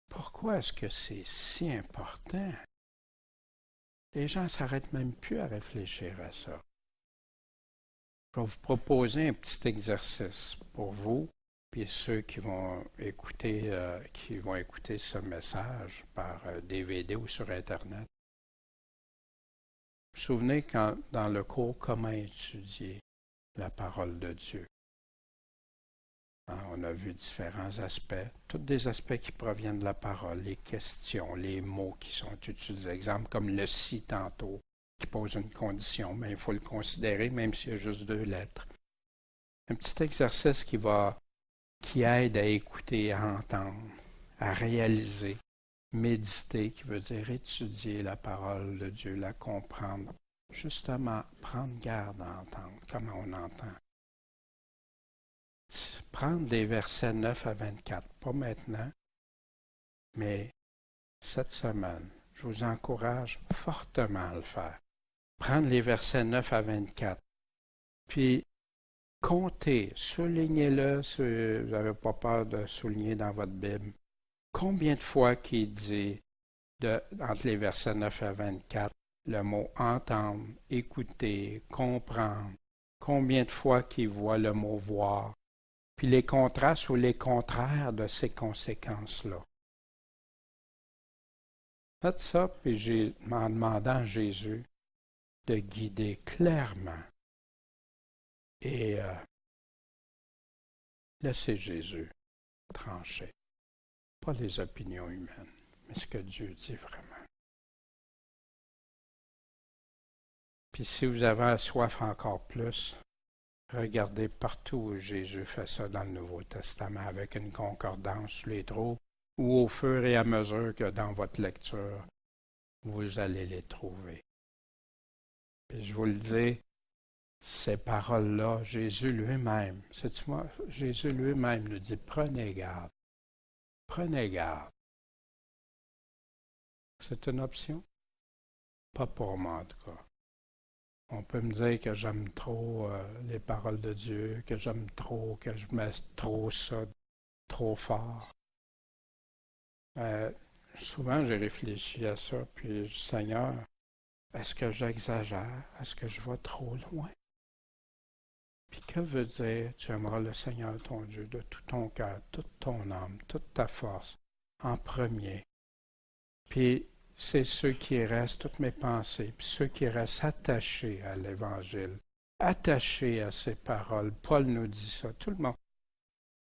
Pourquoi est-ce que c'est si important? Les gens ne s'arrêtent même plus à réfléchir à ça. Je vais vous proposer un petit exercice pour vous, puis ceux qui vont écouter ce message par DVD ou sur Internet. Vous vous souvenez quand dans le cours Comment étudier la parole de Dieu? On a vu différents aspects, tous des aspects qui proviennent de la parole, les questions, les mots qui sont utilisés. Exemple comme le si tantôt, qui pose une condition, mais il faut le considérer même s'il y a juste 2 lettres. Un petit exercice qui aide à écouter, à entendre, à réaliser, méditer, qui veut dire étudier la parole de Dieu, la comprendre. Justement, prendre garde à entendre, comment on entend. Prendre des versets 9 à 24, pas maintenant, mais cette semaine, je vous encourage fortement à le faire. Prendre les versets 9 à 24, puis comptez, soulignez-le si vous n'avez pas peur de souligner dans votre Bible. Combien de fois qu'il dit, entre les versets 9 à 24, le mot entendre, écouter, comprendre? Combien de fois qu'il voit le mot voir? Puis les contrastes ou les contraires de ces conséquences-là. Faites ça, puis en demandant à Jésus de guider clairement. Et laissez Jésus trancher. Pas les opinions humaines, mais ce que Dieu dit vraiment. Puis si vous avez soif encore plus, regardez partout où Jésus fait ça dans le Nouveau Testament avec une concordance, les trouve, ou au fur et à mesure que dans votre lecture, vous allez les trouver. Et je vous le dis, ces paroles-là, Jésus lui-même, Jésus lui-même nous dit, prenez garde. Prenez garde. C'est une option? Pas pour moi, en tout cas. On peut me dire que j'aime trop les paroles de Dieu, que j'aime trop, que je mets trop ça, trop fort. Souvent, j'ai réfléchi à ça, puis je dis, Seigneur, est-ce que j'exagère? Est-ce que je vais trop loin? Puis que veut dire, tu aimeras le Seigneur ton Dieu de tout ton cœur, toute ton âme, toute ta force, en premier. Puis c'est ceux qui restent, toutes mes pensées, puis ceux qui restent attachés à l'Évangile, attachés à ces paroles. Paul nous dit ça, tout le monde.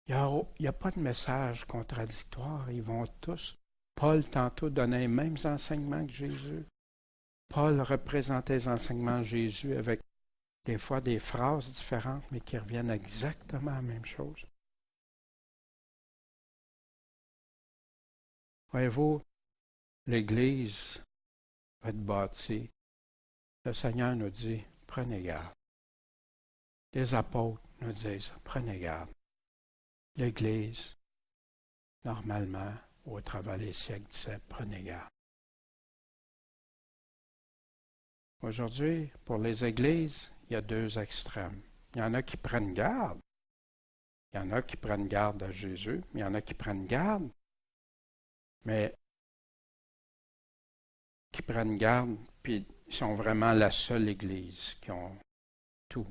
Il n'y a pas de message contradictoire, ils vont tous. Paul tantôt donnait les mêmes enseignements que Jésus. Paul représentait les enseignements de Jésus avec des fois des phrases différentes, mais qui reviennent exactement à la même chose. Voyez-vous, l'Église va être bâtie. Le Seigneur nous dit, prenez garde. Les apôtres nous disent, prenez garde. L'Église, normalement, au travers des siècles, disait, prenez garde. Aujourd'hui, pour les églises, il y a 2 extrêmes. Il y en a qui prennent garde. Il y en a qui prennent garde à Jésus, mais il y en a qui prennent garde. Mais qui prennent garde, puis ils sont vraiment la seule Église qui ont tout.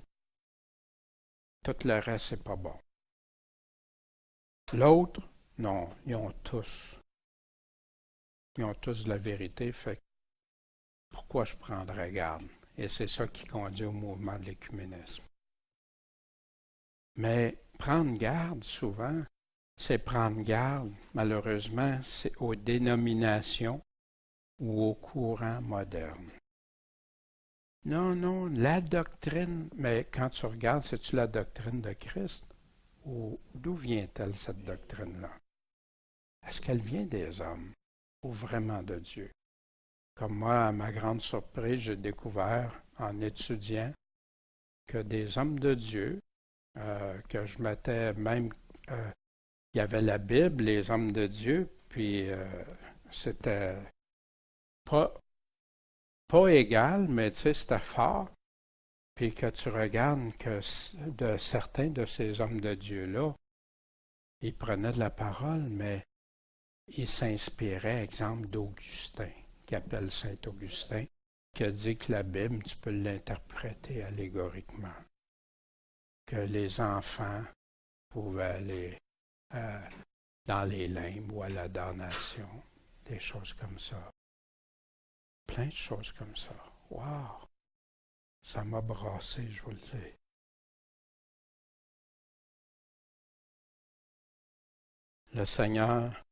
Tout le reste, c'est pas bon. L'autre, non, ils ont tous. Ils ont tous de la vérité, fait que pourquoi je prendrais garde? Et c'est ça qui conduit au mouvement de l'écuménisme. Mais prendre garde, souvent, c'est prendre garde, malheureusement, c'est aux dénominations ou aux courants modernes. Non, non, la doctrine, mais quand tu regardes, c'est-tu la doctrine de Christ? Ou d'où vient-elle, cette doctrine-là? Est-ce qu'elle vient des hommes ou vraiment de Dieu? Comme moi, à ma grande surprise, j'ai découvert en étudiant que des hommes de Dieu, que je mettais même, il y avait la Bible, les hommes de Dieu, puis c'était pas égal, mais tu sais, c'était fort. Puis que tu regardes que de certains de ces hommes de Dieu-là, ils prenaient de la parole, mais ils s'inspiraient, exemple, d'Augustin, qui appelle Saint-Augustin, qui a dit que la Bible, tu peux l'interpréter allégoriquement. Que les enfants pouvaient aller dans les limbes ou à la damnation, des choses comme ça. Plein de choses comme ça. Wow! Ça m'a brassé, je vous le dis. Le Seigneur,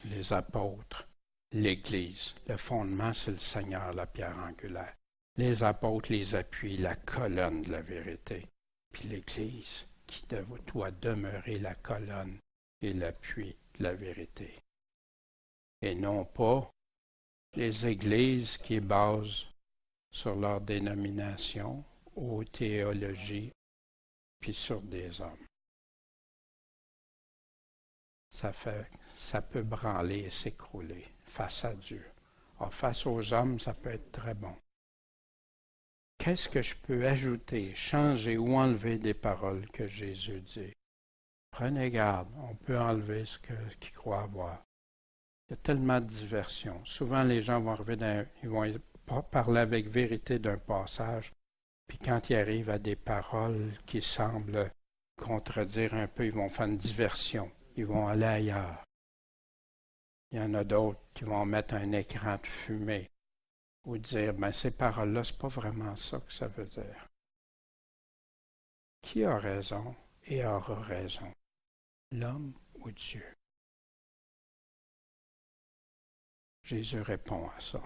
les apôtres, l'Église. Le fondement, c'est le Seigneur, la pierre angulaire. Les apôtres les appuient, la colonne de la vérité. Puis l'Église, qui doit demeurer la colonne et l'appui de la vérité. Et non pas les églises qui basent sur leur dénomination, aux théologies, puis sur des hommes. Ça peut branler et s'écrouler face à Dieu. Alors, face aux hommes, ça peut être très bon. Qu'est-ce que je peux ajouter, changer ou enlever des paroles que Jésus dit? Prenez garde, on peut enlever ce qu'ils croient avoir. Il y a tellement de diversion. Souvent, les gens vont arriver ils vont parler avec vérité d'un passage, puis quand ils arrivent à des paroles qui semblent contredire un peu, ils vont faire une diversion. Ils vont aller ailleurs. Il y en a d'autres qui vont mettre un écran de fumée ou dire, ces paroles-là, c'est pas vraiment ça que ça veut dire. Qui a raison et aura raison? L'homme ou Dieu? Jésus répond à ça.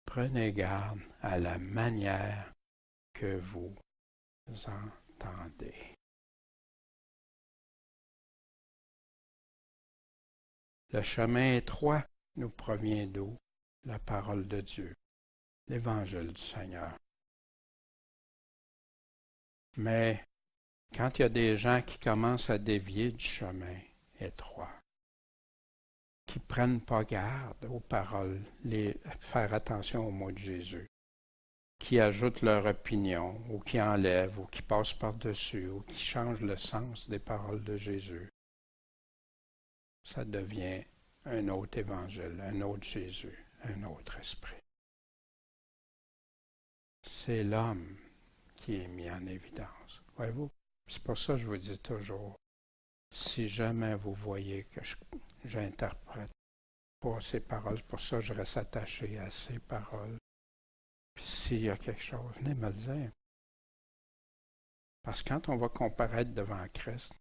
Prenez garde à la manière que vous entendez. Le chemin étroit nous provient d'où? La parole de Dieu, l'Évangile du Seigneur. Mais quand il y a des gens qui commencent à dévier du chemin étroit, qui ne prennent pas garde aux paroles, faire attention aux mots de Jésus, qui ajoutent leur opinion, ou qui enlèvent, ou qui passent par-dessus, ou qui changent le sens des paroles de Jésus, ça devient un autre évangile, un autre Jésus, un autre esprit. C'est l'homme qui est mis en évidence. Voyez-vous? C'est pour ça que je vous dis toujours, si jamais vous voyez que j'interprète pas ces paroles, c'est pour ça que je reste attaché à ces paroles. Puis s'il y a quelque chose, venez me le dire. Parce que quand on va comparaître devant Christ,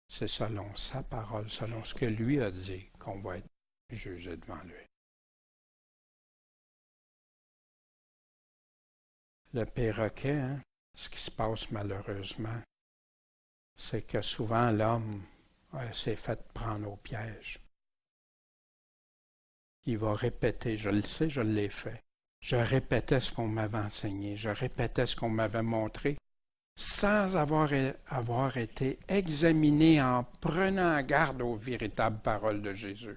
c'est selon sa parole, selon ce que lui a dit, qu'on va être jugé devant lui. Le perroquet, ce qui se passe malheureusement, c'est que souvent l'homme s'est fait prendre au piège. Il va répéter, je le sais, je l'ai fait. Je répétais ce qu'on m'avait enseigné, je répétais ce qu'on m'avait montré, sans avoir été examiné en prenant garde aux véritables paroles de Jésus.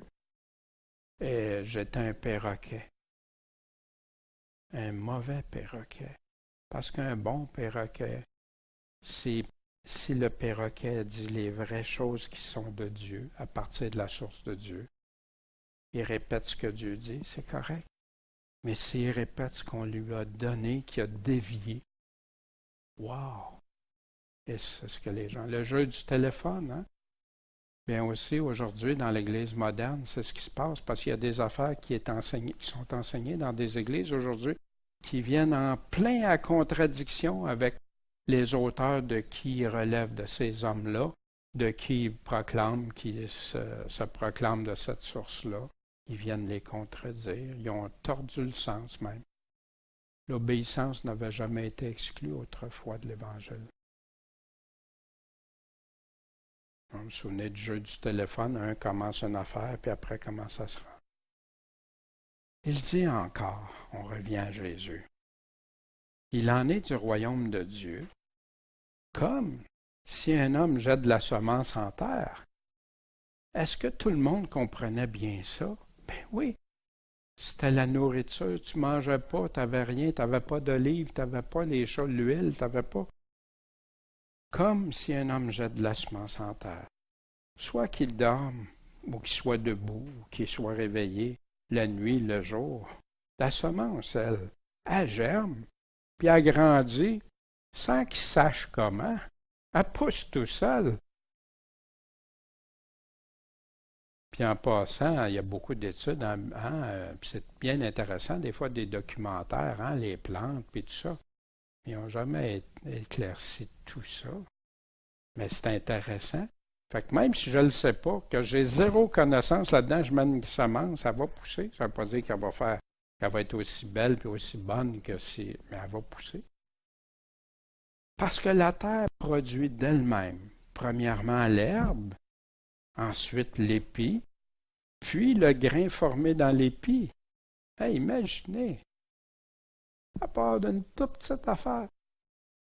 Et j'étais un perroquet. Un mauvais perroquet. Parce qu'un bon perroquet, si le perroquet dit les vraies choses qui sont de Dieu, à partir de la source de Dieu, il répète ce que Dieu dit, c'est correct. Mais s'il répète ce qu'on lui a donné, qu'il a dévié, wow! Et c'est ce que les gens... Le jeu du téléphone, hein? Bien aussi, aujourd'hui, dans l'Église moderne, c'est ce qui se passe, parce qu'il y a des affaires qui sont enseignées dans des églises aujourd'hui qui viennent en plein à contradiction avec les auteurs de qui relèvent de ces hommes-là, de qui proclament, qui se proclament de cette source-là. Ils viennent les contredire. Ils ont tordu le sens même. L'obéissance n'avait jamais été exclue autrefois de l'Évangile. Vous vous souvenez du jeu du téléphone, un commence une affaire, puis après comment ça se rend. Il dit encore, on revient à Jésus, il en est du royaume de Dieu, comme si un homme jette de la semence en terre. Est-ce que tout le monde comprenait bien ça? Ben oui. C'était la nourriture, tu mangeais pas, tu n'avais rien, tu n'avais pas d'olive, tu n'avais pas les choses, l'huile, tu n'avais pas. Comme si un homme jette de la semence en terre. Soit qu'il dorme, ou qu'il soit debout, ou qu'il soit réveillé, la nuit, le jour. La semence, elle germe, puis elle grandit, sans qu'il sache comment. Elle pousse tout seul. Puis en passant, il y a beaucoup d'études, c'est bien intéressant, des fois des documentaires, les plantes, puis tout ça. Ils n'ont jamais éclairci tout ça. Mais c'est intéressant. Fait que même si je ne le sais pas, que j'ai zéro connaissance là-dedans, je mets une semence, ça va pousser. Ça ne veut pas dire qu'elle va être aussi belle et aussi bonne que si, mais elle va pousser. Parce que la terre produit d'elle-même, premièrement l'herbe, ensuite l'épi, puis le grain formé dans l'épi. Hey, imaginez, à part d'une toute petite affaire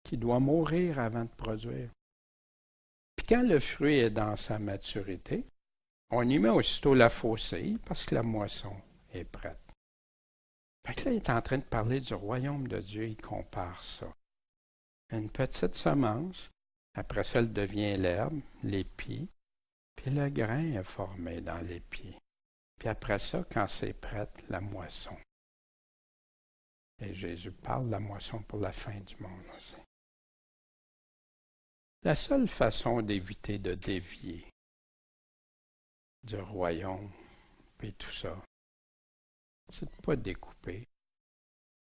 qui doit mourir avant de produire. Puis quand le fruit est dans sa maturité, on y met aussitôt la faucille parce que la moisson est prête. Fait que là, il est en train de parler du royaume de Dieu, il compare ça. Une petite semence, après ça, elle devient l'herbe, l'épi, puis le grain est formé dans l'épi. Puis après ça, quand c'est prêt, la moisson. Et Jésus parle de la moisson pour la fin du monde aussi. La seule façon d'éviter de dévier du royaume et tout ça, c'est de ne pas découper,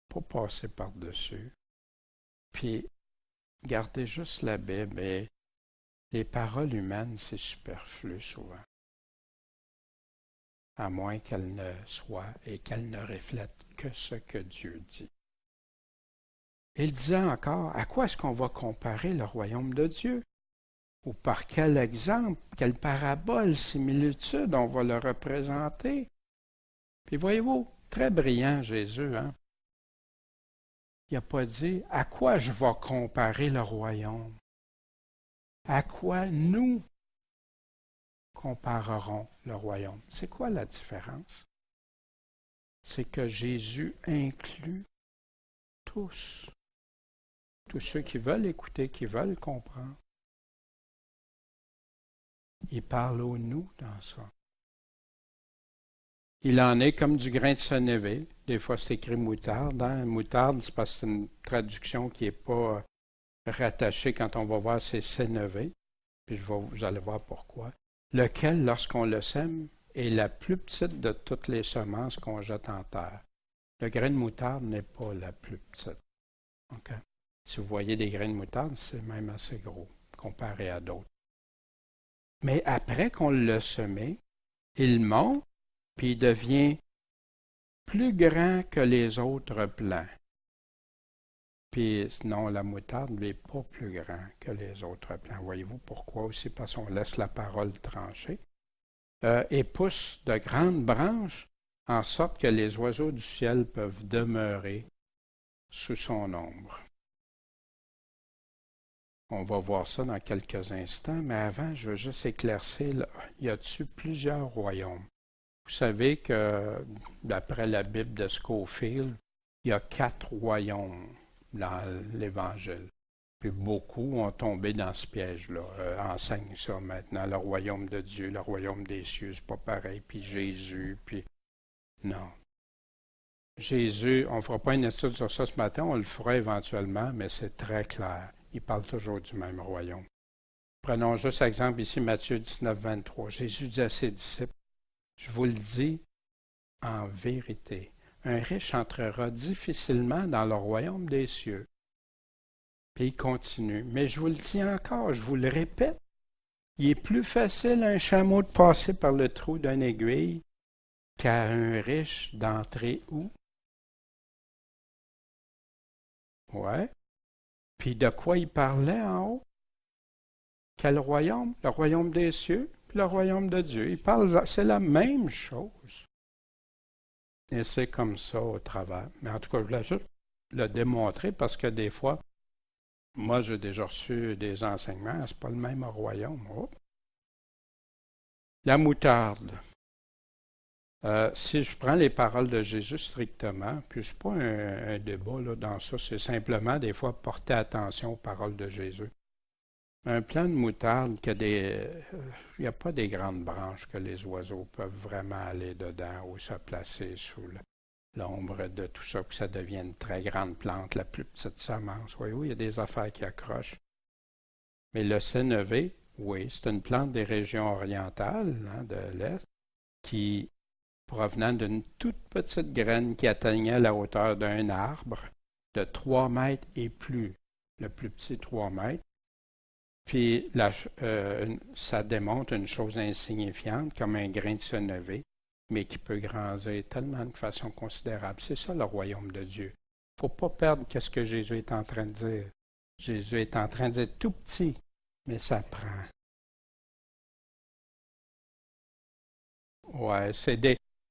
pas passer par-dessus, puis garder juste la Bible et les paroles humaines, c'est superflu souvent. À moins qu'elles ne soient et qu'elles ne reflètent que ce que Dieu dit. Il disait encore, à quoi est-ce qu'on va comparer le royaume de Dieu? Ou par quel exemple, quelle parabole, similitude on va le représenter? Puis voyez-vous, très brillant Jésus, hein? Il n'a pas dit, à quoi je vais comparer le royaume? À quoi nous comparerons le royaume? C'est quoi la différence? C'est que Jésus inclut tous ceux qui veulent écouter, qui veulent comprendre. Il parle au nous dans ça. Il en est comme du grain de sénévé. Des fois, c'est écrit moutarde. Hein? Moutarde, c'est parce que c'est une traduction qui n'est pas rattachée quand on va voir c'est sénévé. Puis vous allez voir pourquoi. Lequel, lorsqu'on le sème, est la plus petite de toutes les semences qu'on jette en terre. Le grain de moutarde n'est pas la plus petite. Okay? Si vous voyez des grains de moutarde, c'est même assez gros comparé à d'autres. Mais après qu'on l'a semé, il monte, puis il devient plus grand que les autres plants. Puis sinon, la moutarde n'est pas plus grand que les autres plants. Voyez-vous pourquoi aussi? Parce qu'on laisse la parole trancher. Et pousse de grandes branches, en sorte que les oiseaux du ciel peuvent demeurer sous son ombre. On va voir ça dans quelques instants, mais avant, je veux juste éclaircir, y a-t-il plusieurs royaumes? Vous savez que, d'après la Bible de Scofield, il y a 4 royaumes dans l'Évangile. Puis beaucoup ont tombé dans ce piège-là, enseignent ça maintenant, le royaume de Dieu, le royaume des cieux, c'est pas pareil, puis Jésus, puis... Non. Jésus, on ne fera pas une étude sur ça ce matin, on le fera éventuellement, mais c'est très clair. Il parle toujours du même royaume. Prenons juste exemple ici, Matthieu 19, 23. Jésus dit à ses disciples, je vous le dis en vérité, un riche entrera difficilement dans le royaume des cieux. Puis il continue, mais je vous le dis encore, je vous le répète, il est plus facile à un chameau de passer par le trou d'une aiguille qu'à un riche d'entrer où? Ouais. Puis de quoi il parlait en haut? Quel royaume? Le royaume des cieux, puis le royaume de Dieu. Il parle, c'est la même chose. Et c'est comme ça au travers. Mais en tout cas, je voulais juste le démontrer parce que des fois, moi, j'ai déjà reçu des enseignements, c'est pas le même royaume. Oh. La moutarde. Si je prends les paroles de Jésus strictement, puis c'est pas un débat là, dans ça, c'est simplement des fois porter attention aux paroles de Jésus. Un plant de moutarde, il n'y a pas des grandes branches que les oiseaux peuvent vraiment aller dedans ou se placer sous l'ombre de tout ça, que ça devienne une très grande plante, la plus petite semence. Oui, il y a des affaires qui accrochent. Mais le sénévé, oui, c'est une plante des régions orientales, de l'Est, qui provenant d'une toute petite graine qui atteignait la hauteur d'un arbre de 3 mètres et plus, le plus petit 3 mètres. Puis ça démontre une chose insignifiante comme un grain de sénévé, mais qui peut grandir tellement de façon considérable. C'est ça le royaume de Dieu. Il ne faut pas perdre ce que Jésus est en train de dire. Jésus est en train de dire tout petit, mais ça prend. Ouais,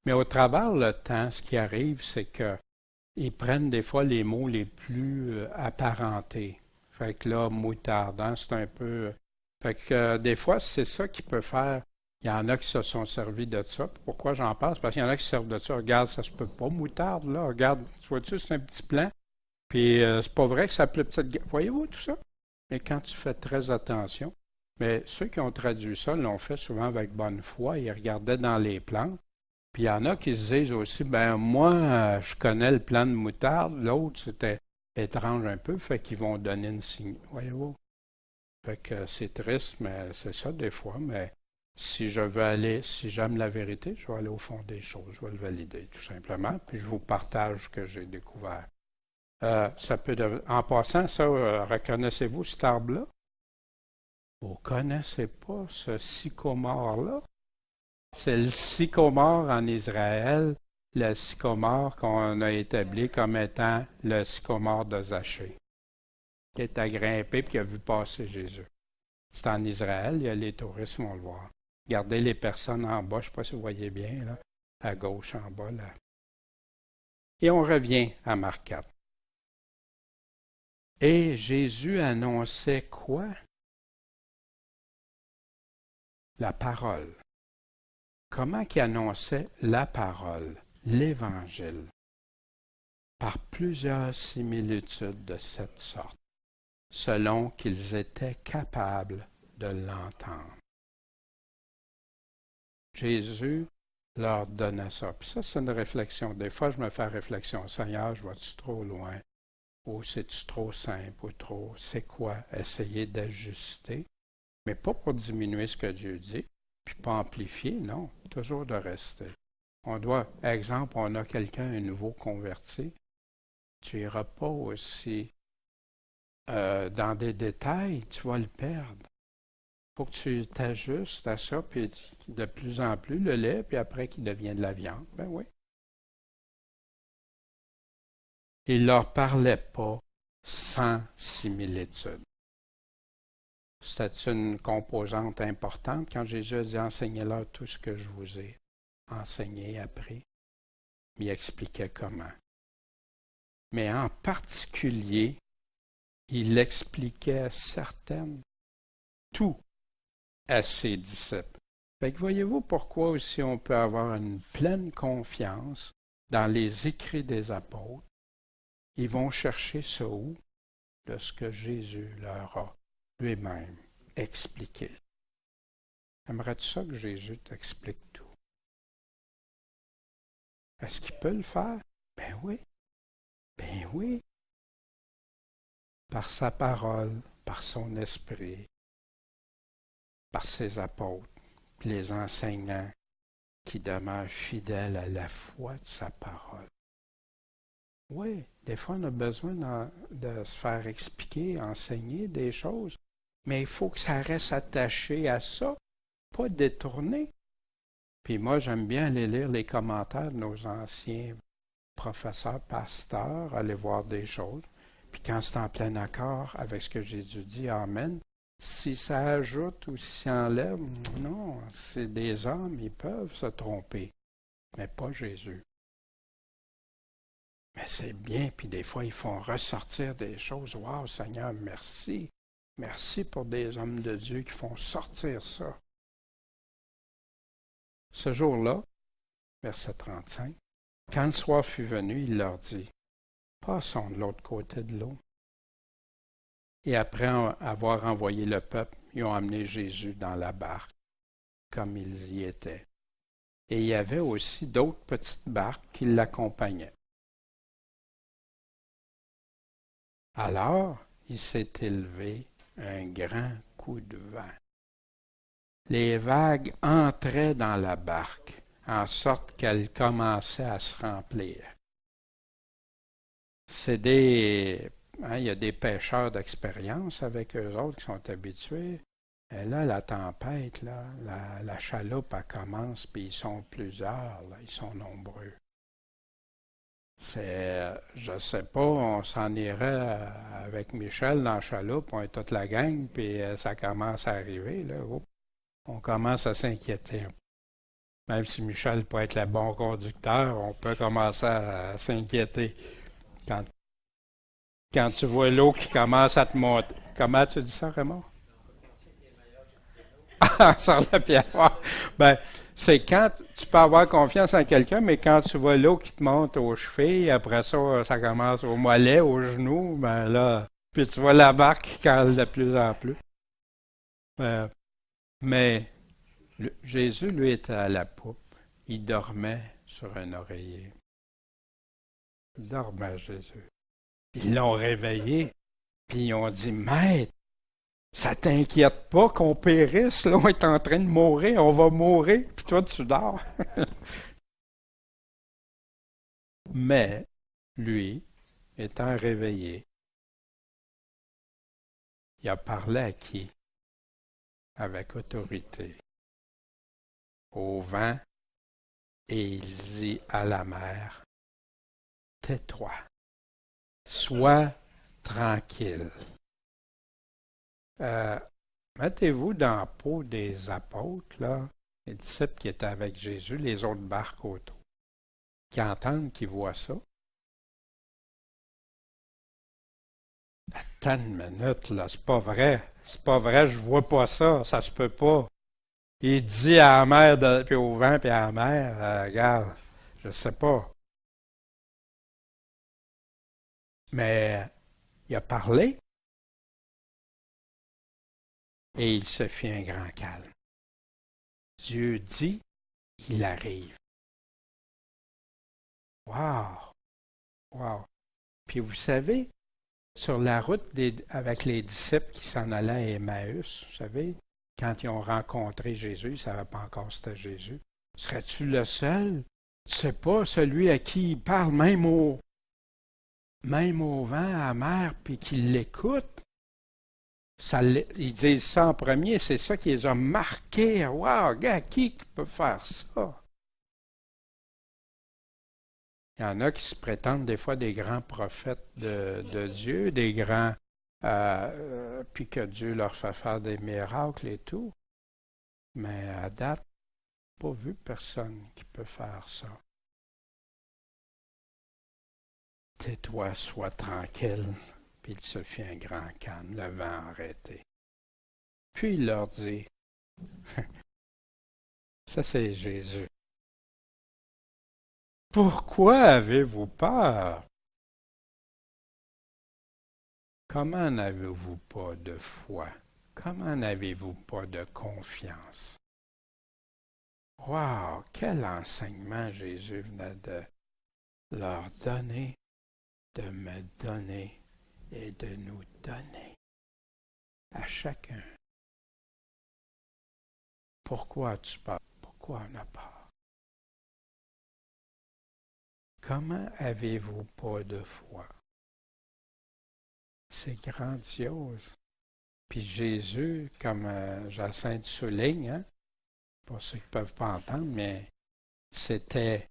mais au travers le temps, ce qui arrive, c'est qu'ils prennent des fois les mots les plus apparentés. Fait que là, moutarde, c'est un peu. Fait que des fois, c'est ça qui peut faire. Il y en a qui se sont servis de ça. Pourquoi j'en parle? Parce qu'il y en a qui se servent de ça. Regarde, ça se peut pas, moutarde, là. Regarde, vois-tu, c'est un petit plant. Puis c'est pas vrai que ça plus petite. Voyez-vous tout ça? Mais quand tu fais très attention, mais ceux qui ont traduit ça l'ont fait souvent avec bonne foi. Ils regardaient dans les plantes. Puis il y en a qui se disent aussi, ben moi, je connais le plant de moutarde. L'autre, c'était étrange un peu, fait qu'ils vont donner une signe. Voyez-vous? Fait que c'est triste, mais c'est ça des fois. Mais si j'aime la vérité, je vais aller au fond des choses, je vais le valider tout simplement, puis je vous partage ce que j'ai découvert. En passant, ça, reconnaissez-vous cet arbre-là? Vous ne connaissez pas ce sycomore-là? C'est le sycomore en Israël, le sycomore qu'on a établi comme étant le sycomore de Zachée, qui est à grimper et qui a vu passer Jésus. C'est en Israël, il y a les touristes vont le voir. Regardez les personnes en bas, je ne sais pas si vous voyez bien, là, à gauche en bas. Là. Et on revient à Marc 4. Et Jésus annonçait quoi? La parole. Comment qu'il annonçait la parole, l'Évangile? Par plusieurs similitudes de cette sorte, selon qu'ils étaient capables de l'entendre. Jésus leur donnait ça. Puis ça, c'est une réflexion. Des fois, je me fais réflexion. Seigneur, je vais-tu trop loin? Ou c'est-tu trop simple? Ou trop... C'est quoi? Essayer d'ajuster. Mais pas pour diminuer ce que Dieu dit, puis pas amplifier, non. Toujours de rester. On doit, exemple, on a quelqu'un, un nouveau converti. Tu n'iras pas aussi dans des détails, tu vas le perdre. Il faut que tu t'ajustes à ça, puis de plus en plus le lait, puis après qu'il devienne de la viande. Ben oui. Il ne leur parlait pas sans similitude. C'est une composante importante quand Jésus a dit enseignez-leur tout ce que je vous ai enseigné, appris. Il expliquait comment. Mais en particulier, il expliquait certaines, tout à ses disciples. Fait que voyez-vous pourquoi aussi on peut avoir une pleine confiance dans les écrits des apôtres. Ils vont chercher ça où? De ce que Jésus leur a lui-même expliqué. Aimerais-tu ça que Jésus t'explique tout? Est-ce qu'il peut le faire? Ben oui, ben oui. Par sa parole, par son esprit, par ses apôtres, puis les enseignants qui demeurent fidèles à la foi de sa parole. Oui, des fois on a besoin de se faire expliquer, enseigner des choses, mais il faut que ça reste attaché à ça, pas détourné. Puis moi, j'aime bien aller lire les commentaires de nos anciens professeurs, pasteurs, aller voir des choses. Puis quand c'est en plein accord avec ce que Jésus dit, Amen. Si ça ajoute ou si ça enlève, non, c'est des hommes, ils peuvent se tromper, mais pas Jésus. Mais c'est bien, puis des fois, ils font ressortir des choses. Waouh, Seigneur, merci. Merci pour des hommes de Dieu qui font sortir ça. Ce jour-là, verset 35, quand le soir fut venu, il leur dit, passons de l'autre côté de l'eau. Et après avoir envoyé le peuple, ils ont amené Jésus dans la barque, comme ils y étaient. Et il y avait aussi d'autres petites barques qui l'accompagnaient. Alors, il s'est élevé un grand coup de vent. Les vagues entraient dans la barque, en sorte qu'elle commençait à se remplir. Il y a des pêcheurs d'expérience avec eux autres qui sont habitués. Et là, la tempête, là, la chaloupe, elle commence, puis ils sont plusieurs, là, ils sont nombreux. Je sais pas, on s'en irait avec Michel dans la chaloupe, on est toute la gang, puis ça commence à arriver, là. On commence à s'inquiéter. Même si Michel peut être le bon conducteur, on peut commencer à s'inquiéter. Quand tu vois l'eau qui commence à te monter. Comment tu dis ça, Raymond? Ah, sur la pierre. Ben, c'est quand tu peux avoir confiance en quelqu'un, mais quand tu vois l'eau qui te monte aux chevilles, après ça, ça commence au mollet, aux genoux, ben là, puis tu vois la barque qui cale de plus en plus. Mais Jésus, lui, était à la poupe. Il dormait sur un oreiller. Il dormait, Jésus. Ils l'ont réveillé, puis ils ont dit, Maître, ça t'inquiète pas qu'on périsse, là, on est en train de mourir, on va mourir, puis toi tu dors. Mais, lui, étant réveillé, il a parlé à qui? Avec autorité. Au vent, et il dit à la mer, tais-toi, sois tranquille. Mettez-vous dans la peau des apôtres, là, les disciples qui étaient avec Jésus, les autres barques autour, qui entendent, qui voient ça. Attends une minute, là, c'est pas vrai, je vois pas ça, ça se peut pas. Il dit à la mer, puis au vent, puis à la mer, regarde, je sais pas. Mais il a parlé, et il se fit un grand calme. Dieu dit, il arrive. Wow! Wow! Puis vous savez, sur la route avec les disciples qui s'en allaient à Emmaüs, vous savez, quand ils ont rencontré Jésus, ils ne savaient pas encore que c'était Jésus. Serais-tu le seul? Tu sais pas, celui à qui il parle, même au vent, à la mer, puis qu'il l'écoute? Ils disent ça en premier, c'est ça qui les a marqués. Wow, gars, qui peut faire ça? Il y en a qui se prétendent des fois des grands prophètes de Dieu, des grands, puis que Dieu leur fait faire des miracles et tout. Mais à date, pas vu personne qui peut faire ça. Tais-toi, sois tranquille. Puis il se fit un grand calme, le vent arrêté. Puis il leur dit, ça c'est Jésus. Pourquoi avez-vous peur? Comment n'avez-vous pas de foi? Comment n'avez-vous pas de confiance? Wow, quel enseignement Jésus venait leur donner, de me donner et de nous donner à chacun. Pourquoi as-tu peur? Pourquoi on a peur? Comment avez-vous pas de foi? C'est grandiose. Puis Jésus, comme Jacinthe souligne, hein, pour ceux qui ne peuvent pas entendre, mais c'était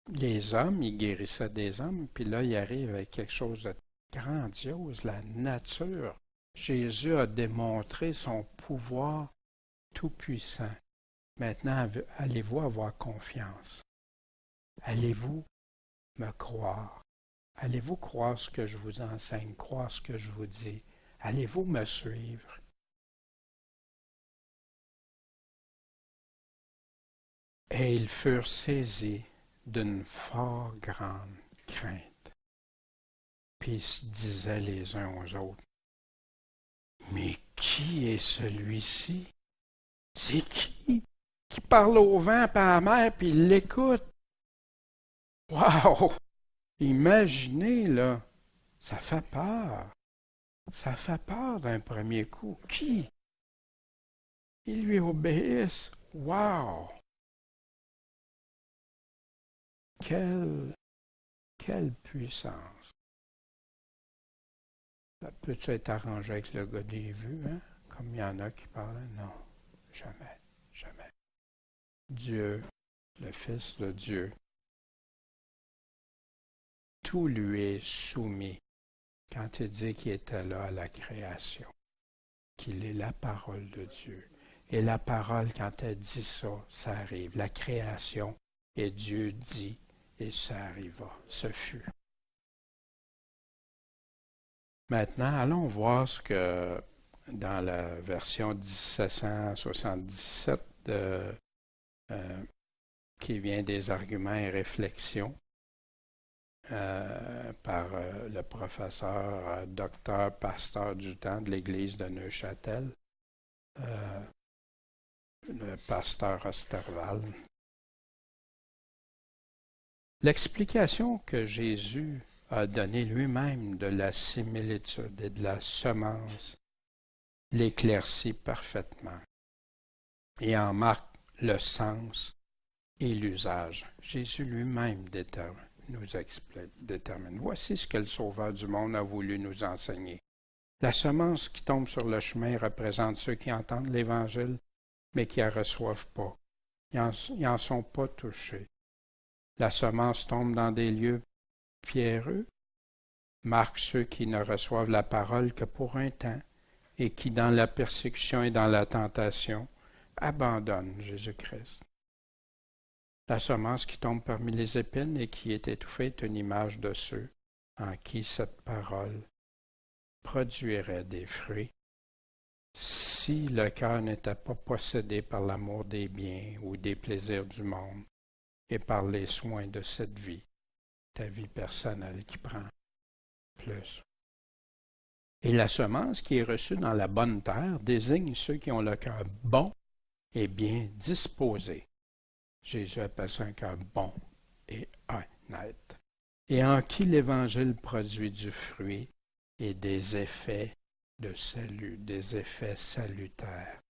les hommes, il guérissait des hommes, puis là, il arrive avec quelque chose de grandiose, la nature. Jésus a démontré son pouvoir tout-puissant. Maintenant, allez-vous avoir confiance? Allez-vous me croire? Allez-vous croire ce que je vous enseigne, croire ce que je vous dis? Allez-vous me suivre? Et ils furent saisis d'une fort grande crainte. Puis ils se disaient les uns aux autres, mais qui est celui-ci? C'est qui parle au vent par la mer puis il l'écoute? Wow! Imaginez, là, ça fait peur. Ça fait peur d'un premier coup. Qui? Ils lui obéissent. Wow! Quelle puissance! Ça peut-tu être arrangé avec le gars des vues, hein? Comme il y en a qui parlent? Non, jamais, jamais. Dieu, le Fils de Dieu, tout lui est soumis quand il dit qu'il était là à la création, qu'il est la parole de Dieu. Et la parole, quand elle dit ça, ça arrive. La création, et Dieu dit, et ça arriva. Ce fut. Maintenant, allons voir ce que, dans la version 1777, qui vient des arguments et réflexions, par le professeur, docteur, pasteur du temps de l'église de Neuchâtel, le pasteur Osterval. L'explication que Jésus a donnée lui-même de la similitude et de la semence l'éclaircit parfaitement et en marque le sens et l'usage. Jésus lui-même détermine. Voici ce que le Sauveur du monde a voulu nous enseigner. La semence qui tombe sur le chemin représente ceux qui entendent l'Évangile, mais qui ne la reçoivent pas. Ils n'en sont pas touchés. La semence tombe dans des lieux pierreux, marque ceux qui ne reçoivent la parole que pour un temps, et qui, dans la persécution et dans la tentation, abandonnent Jésus-Christ. La semence qui tombe parmi les épines et qui est étouffée est une image de ceux en qui cette parole produirait des fruits si le cœur n'était pas possédé par l'amour des biens ou des plaisirs du monde et par les soins de cette vie, ta vie personnelle qui prend plus. Et la semence qui est reçue dans la bonne terre désigne ceux qui ont le cœur bon et bien disposé. Jésus appelle ça un cœur bon et honnête, et en qui l'Évangile produit du fruit et des effets de salut, des effets salutaires.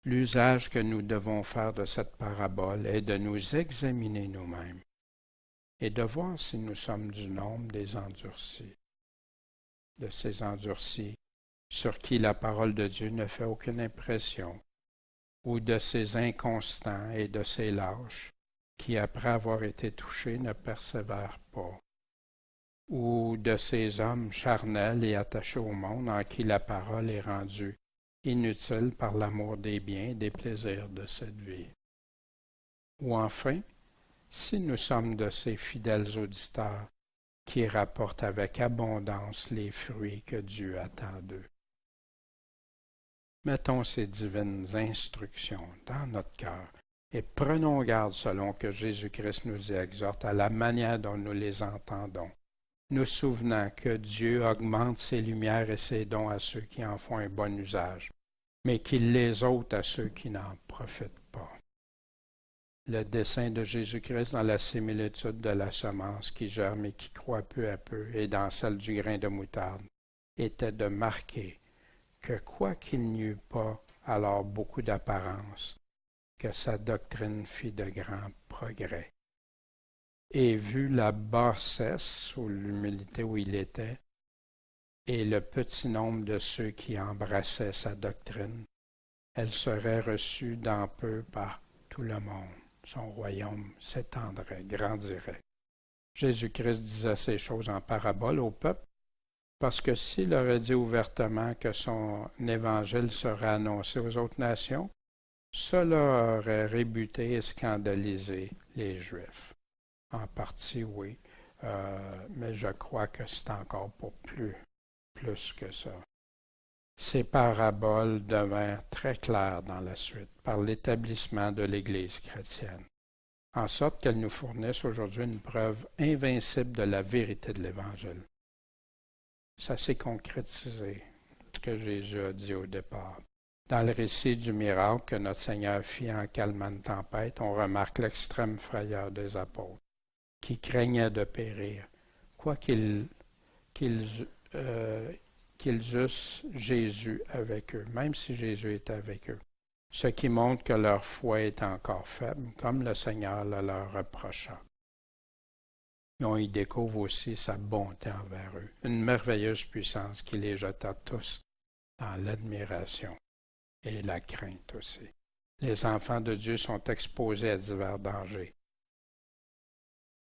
L'usage que nous devons faire de cette parabole est de nous examiner nous-mêmes et de voir si nous sommes du nombre des endurcis, de ces endurcis sur qui la parole de Dieu ne fait aucune impression, ou de ces inconstants et de ces lâches qui, après avoir été touchés, ne persévèrent pas, ou de ces hommes charnels et attachés au monde en qui la parole est rendue inutile par l'amour des biens et des plaisirs de cette vie. Ou enfin, si nous sommes de ces fidèles auditeurs qui rapportent avec abondance les fruits que Dieu attend d'eux. Mettons ces divines instructions dans notre cœur et prenons garde selon que Jésus-Christ nous y exhorte à la manière dont nous les entendons, nous souvenant que Dieu augmente ses lumières et ses dons à ceux qui en font un bon usage, mais qu'il les ôte à ceux qui n'en profitent pas. le dessein de Jésus-Christ dans la similitude de la semence qui germe et qui croît peu à peu, et dans celle du grain de moutarde, était de marquer que quoiqu'il n'y eût pas alors beaucoup d'apparence, que sa doctrine fit de grands progrès. Et vu la bassesse ou l'humilité où il était, et le petit nombre de ceux qui embrassaient sa doctrine, elle serait reçue dans peu par tout le monde. Son royaume s'étendrait, grandirait. Jésus-Christ disait ces choses en parabole au peuple, parce que s'il aurait dit ouvertement que son évangile serait annoncé aux autres nations, cela aurait rébuté et scandalisé les Juifs. En partie, oui, mais je crois que c'est encore pour plus que ça. Ces paraboles devinrent très claires dans la suite par l'établissement de l'Église chrétienne, en sorte qu'elles nous fournissent aujourd'hui une preuve invincible de la vérité de l'Évangile. Ça s'est concrétisé, ce que Jésus a dit au départ. Dans le récit du miracle que notre Seigneur fit en calmant une tempête, on remarque l'extrême frayeur des apôtres, qui craignaient de périr, quoiqu'ils eussent Jésus avec eux, même si Jésus était avec eux. Ce qui montre que leur foi est encore faible, comme le Seigneur le leur reprocha. Et on y découvre aussi sa bonté envers eux, une merveilleuse puissance qui les jeta tous dans l'admiration et la crainte aussi. Les enfants de Dieu sont exposés à divers dangers.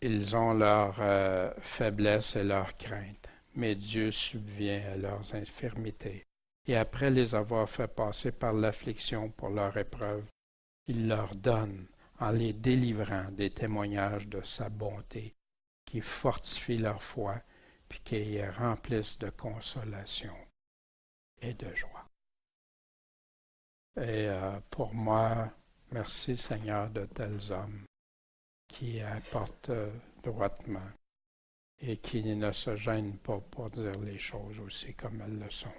Ils ont leurs faiblesses et leurs craintes, mais Dieu subvient à leurs infirmités. Et après les avoir fait passer par l'affliction pour leur épreuve, il leur donne, en les délivrant, des témoignages de sa bonté qui fortifient leur foi puis qui les remplissent de consolation et de joie. Et pour moi, merci Seigneur de tels hommes qui apportent droitement et qui ne se gênent pas pour dire les choses aussi comme elles le sont.